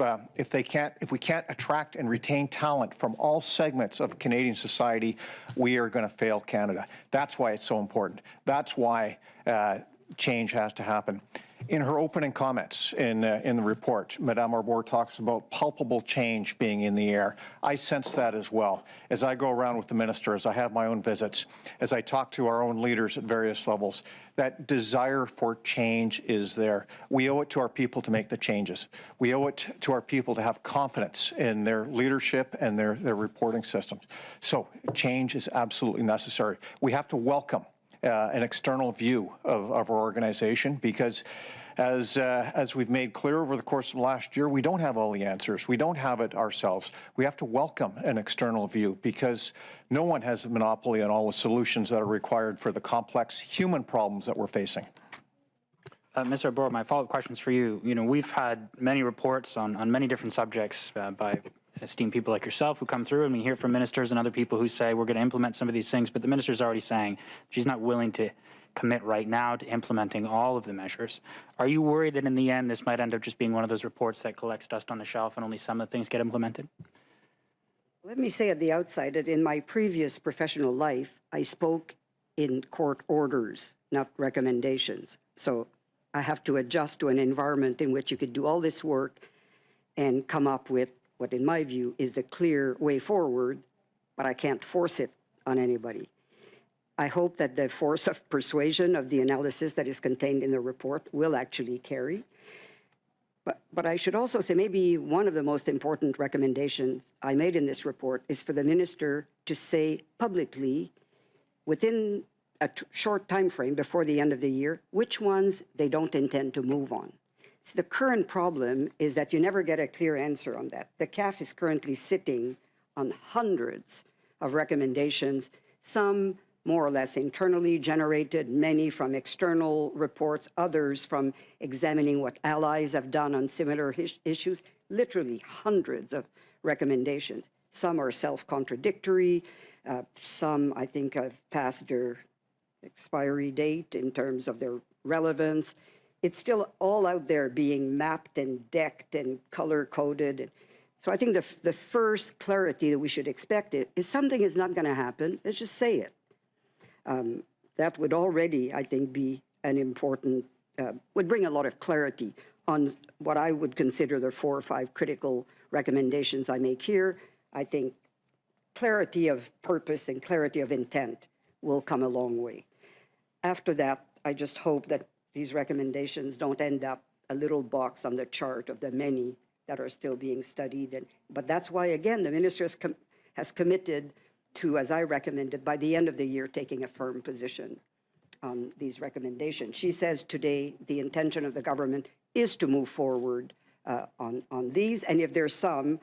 we can't attract and retain talent from all segments of Canadian society, we are going to fail Canada. That's why it's so important. That's why change has to happen. In her opening comments in the report, Madame Arbour talks about palpable change being in the air. I sense that as well. As I go around with the minister, as I have my own visits, as I talk to our own leaders at various levels, that desire for change is there. We owe it to our people to make the changes. We owe it to our people to have confidence in their leadership and their reporting systems. So change is absolutely necessary. We have to welcome an external view of our organization, because as we've made clear over the course of the last year, we don't have all the answers. We don't have it ourselves. We have to welcome an external view, because no one has a monopoly on all the solutions that are required for the complex human problems that we're facing. Mr. Arbour, my follow-up question is for you. You know, we've had many reports on many different subjects by esteemed people like yourself who come through, and we hear from ministers and other people who say we're going to implement some of these things, but the minister's already saying she's not willing to commit right now to implementing all of the measures. Are you worried that in the end this might end up just being one of those reports that collects dust on the shelf and only some of the things get implemented? Let me say at the outset that in my previous professional life, I spoke in court orders, not recommendations. So I have to adjust to an environment in which you could do all this work and come up with what, in my view, is the clear way forward, but I can't force it on anybody. I hope that the force of persuasion of the analysis that is contained in the report will actually carry. But I should also say maybe one of the most important recommendations I made in this report is for the minister to say publicly, within a short time frame before the end of the year, which ones they don't intend to move on. So the current problem is that you never get a clear answer on that. The CAF is currently sitting on hundreds of recommendations, some more or less internally generated, many from external reports, others from examining what allies have done on similar issues, literally hundreds of recommendations. Some are self-contradictory, some I think have passed their expiry date in terms of their relevance. It's still all out there being mapped and decked and color-coded. So I think the first clarity that we should expect is something is not going to happen. Let's just say it. That would already, I think, be an important, would bring a lot of clarity on what I would consider the 4 or 5 critical recommendations I make here. I think clarity of purpose and clarity of intent will come a long way. After that, I just hope that these recommendations don't end up a little box on the chart of the many that are still being studied. But that's why, again, the minister has committed to, as I recommended, by the end of the year, taking a firm position on these recommendations. She says today the intention of the government is to move forward on these, and if there's some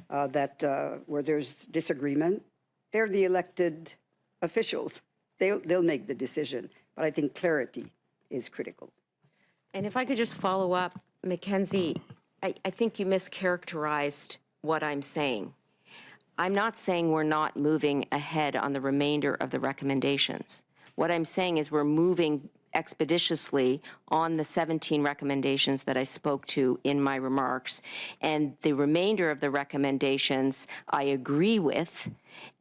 where there's disagreement, they're the elected officials. They'll make the decision, but I think clarity is critical. And if I could just follow up, Mackenzie, I think you mischaracterized what I'm saying. I'm not saying we're not moving ahead on the remainder of the recommendations. What I'm saying is we're moving expeditiously on the 17 recommendations that I spoke to in my remarks. And the remainder of the recommendations I agree with,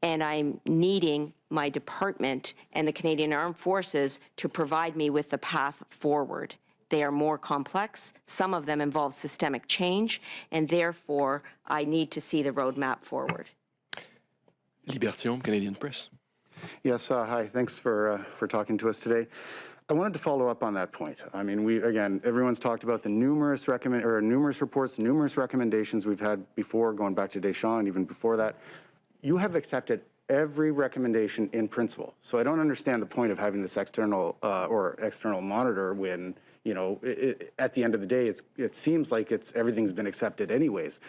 and I'm needing my department and the Canadian Armed Forces to provide me with the path forward. They are more complex. Some of them involve systemic change, and therefore I need to see the roadmap forward. Libertion, Canadian Press. Yes, hi. Thanks for talking to us today. I wanted to follow up on that point. I mean, everyone's talked about the numerous reports, numerous recommendations we've had before, going back to Deschamps and even before that. you have accepted every recommendation in principle. So I don't understand the point of having this external or external monitor when, you know, at the end of the day, it seems like everything's been accepted anyways.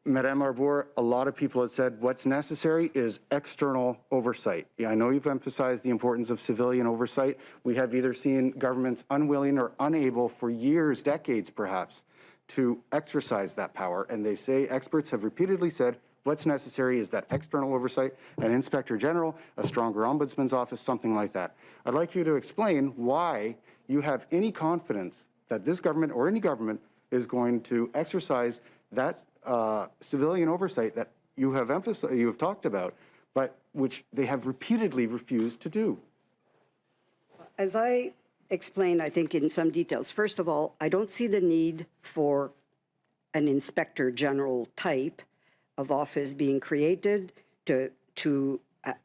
Madame Arbour, a lot of people have said what's necessary is external oversight. Yeah, I know you've emphasized the importance of civilian oversight. We have either seen governments unwilling or unable for years, decades perhaps, to exercise that power. And they say, experts have repeatedly said, what's necessary is that external oversight, an inspector general, a stronger ombudsman's office, something like that. I'd like you to explain why you have any confidence that this government or any government is going to exercise that civilian oversight that you have emphasized, you have talked about, but which they have repeatedly refused to do. As I explained, I think, in some details, first of all, I don't see the need for an inspector general type of office being created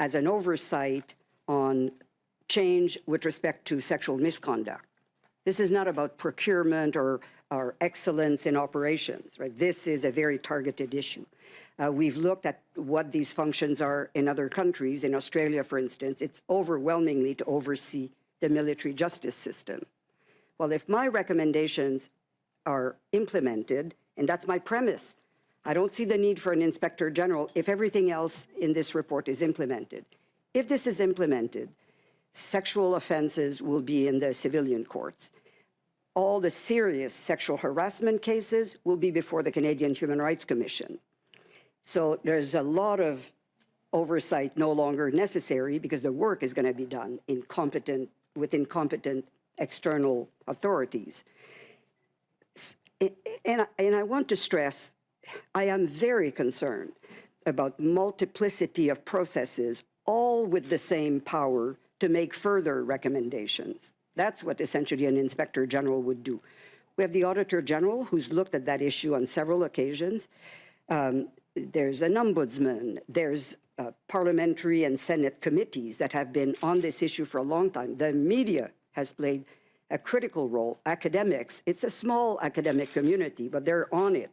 as an oversight on change with respect to sexual misconduct. This is not about procurement or excellence in operations, right? This is a very targeted issue. We've looked at what these functions are in other countries. In Australia, for instance, it's overwhelmingly to oversee the military justice system. Well, if my recommendations are implemented, and that's my premise, I don't see the need for an inspector general if everything else in this report is implemented. If this is implemented, sexual offenses will be in the civilian courts. All the serious sexual harassment cases will be before the Canadian Human Rights Commission. So there's a lot of oversight no longer necessary because the work is going to be done within competent external authorities. And I want to stress, I am very concerned about multiplicity of processes, all with the same power to make further recommendations. That's what essentially an inspector general would do. We have the auditor general who's looked at that issue on several occasions. There's an ombudsman. There's parliamentary and Senate committees that have been on this issue for a long time. The media has played a critical role. Academics, it's a small academic community, but they're on it.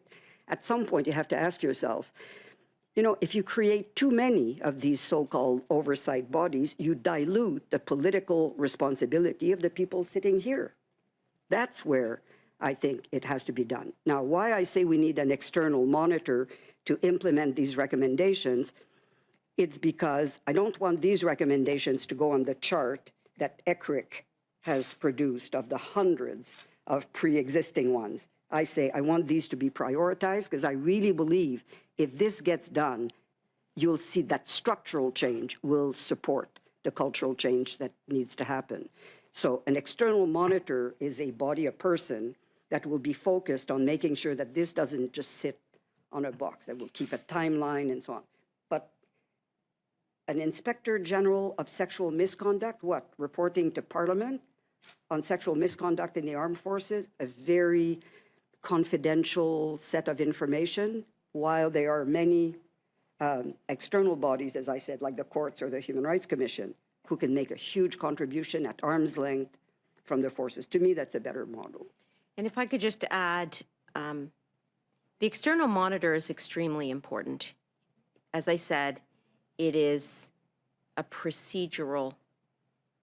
At some point, you have to ask yourself, you know, if you create too many of these so-called oversight bodies, you dilute the political responsibility of the people sitting here. That's where I think it has to be done. Now, why I say we need an external monitor to implement these recommendations, it's because I don't want these recommendations to go on the chart that ECRIC has produced of the hundreds of pre-existing ones. I say I want these to be prioritized because I really believe if this gets done, you'll see that structural change will support the cultural change that needs to happen. So an external monitor is a body, a person that will be focused on making sure that this doesn't just sit on a box, that will keep a timeline and so on. But an inspector general of sexual misconduct, what? Reporting to Parliament on sexual misconduct in the armed forces, a very confidential set of information, while there are many external bodies, as I said, like the courts or the Human Rights Commission, who can make a huge contribution at arm's length from the forces. To me, that's a better model. And if I could just add, the external monitor is extremely important. As I said, it is a procedural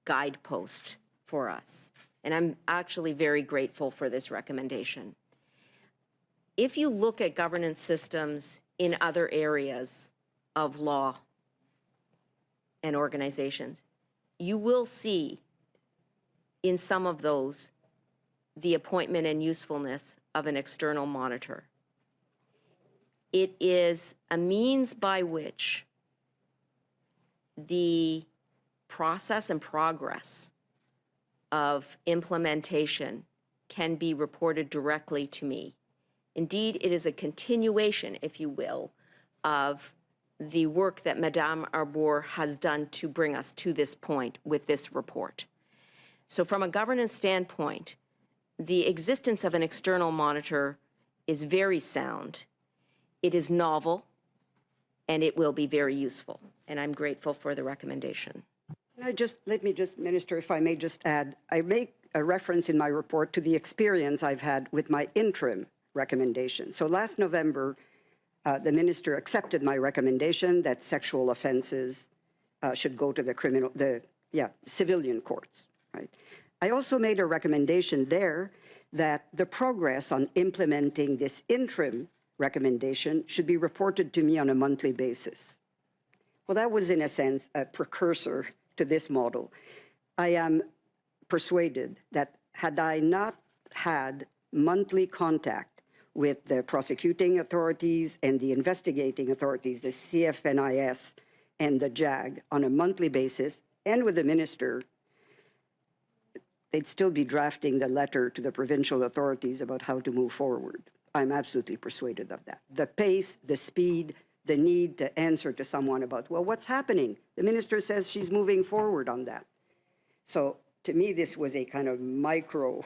guidepost for us. And I'm actually very grateful for this recommendation. If you look at governance systems in other areas of law and organizations, you will see in some of those the appointment and usefulness of an external monitor. It is a means by which the process and progress of implementation can be reported directly to me. Indeed, it is a continuation, if you will, of the work that Madame Arbour has done to bring us to this point with this report. So from a governance standpoint, the existence of an external monitor is very sound. It is novel, and it will be very useful. And I'm grateful for the recommendation. Let me just, Minister, if I may just add, I make a reference in my report to the experience I've had with my interim recommendation. So last November, The minister accepted my recommendation that sexual offenses should go to the civilian courts, right? I also made a recommendation there that the progress on implementing this interim recommendation should be reported to me on a monthly basis. Well, that was, in a sense, a precursor to this model. I am persuaded that had I not had monthly contact with the prosecuting authorities and the investigating authorities, the CFNIS and the JAG, on a monthly basis, and with the minister, they'd still be drafting the letter to the provincial authorities about how to move forward. I'm absolutely persuaded of that. The pace, the speed, the need to answer to someone about, well, what's happening? The minister says she's moving forward on that. So to me, this was a kind of micro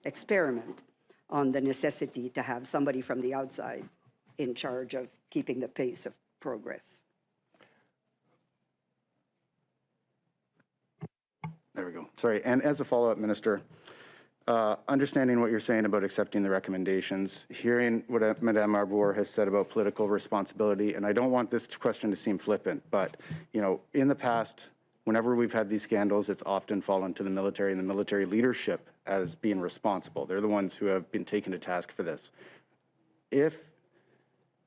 experiment on the necessity to have somebody from the outside in charge of keeping the pace of progress. There we go. Sorry. And as a follow-up, Minister, understanding what you're saying about accepting the recommendations, hearing what Madame Arbour has said about political responsibility, and I don't want this question to seem flippant, but, you know, in the past, whenever we've had these scandals, it's often fallen to the military and the military leadership as being responsible. They're the ones who have been taken to task for this. If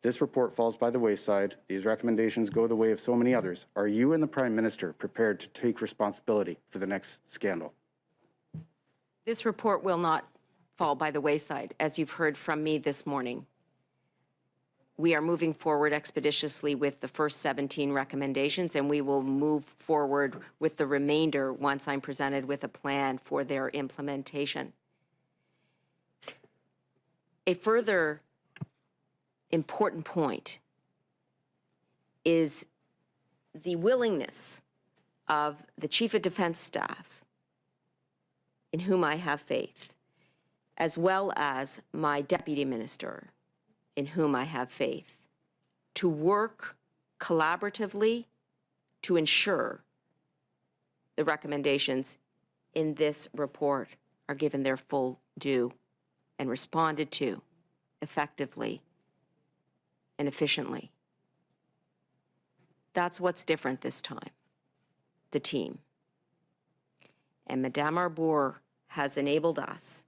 this report falls by the wayside, these recommendations go the way of so many others, are you and the Prime Minister prepared to take responsibility for the next scandal? This report will not fall by the wayside, as you've heard from me this morning. We are moving forward expeditiously with the first 17 recommendations, and we will move forward with the remainder once I'm presented with a plan for their implementation. A further important point is the willingness of the Chief of Defense Staff, in whom I have faith, as well as my Deputy Minister, in whom I have faith, to work collaboratively to ensure the recommendations in this report are given their full due and responded to effectively and efficiently. That's what's different this time, the team. And Madame Arbour has enabled us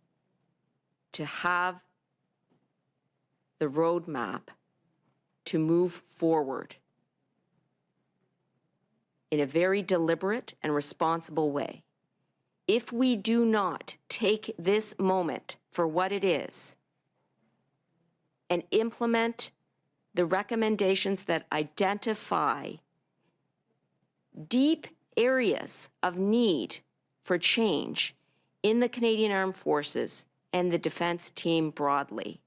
to have the roadmap to move forward in a very deliberate and responsible way. If we do not take this moment for what it is and implement the recommendations that identify deep areas of need for change in the Canadian Armed Forces and the defense team broadly,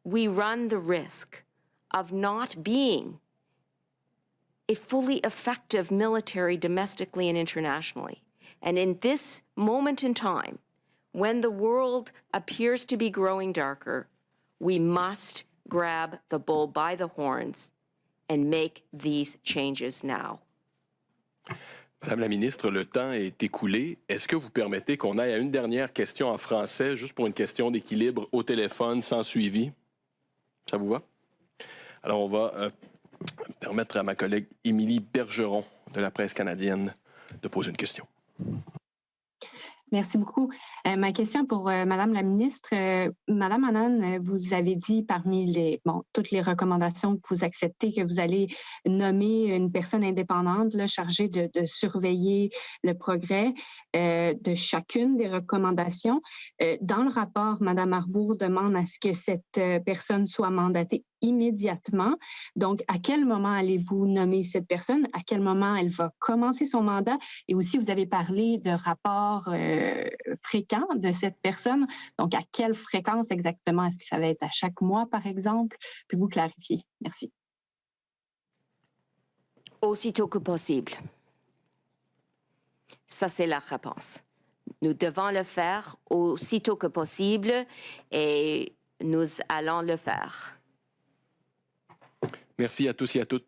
we run the risk of not being a fully effective military domestically and internationally. And in this moment in time, when the world appears to be growing darker, we must grab the bull by the horns and make these changes now. Madame la ministre, le temps est écoulé. Est-ce que vous permettez qu'on aille à une dernière question en français, juste pour une question d'équilibre au téléphone, sans suivi? Ça vous va? Alors, on va permettre à ma collègue Émilie Bergeron de la presse canadienne de poser une question. Merci beaucoup. Ma question pour Madame la ministre. Madame Anand, vous avez dit parmi toutes les recommandations que vous acceptez que vous allez nommer une personne indépendante là, chargée de surveiller le progrès de chacune des recommandations. Dans le rapport, Madame Arbour demande à ce que cette personne soit mandatée immédiatement. Donc, à quel moment allez-vous nommer cette personne? À quel moment elle va commencer son mandat? Et aussi, vous avez parlé de rapports fréquents de cette personne. Donc, à quelle fréquence exactement? Est-ce que ça va être à chaque mois, par exemple? Puis-vous clarifier? Merci. Aussitôt que possible. Ça, c'est la réponse. Nous devons le faire aussitôt que possible et nous allons le faire. Merci à tous et à toutes.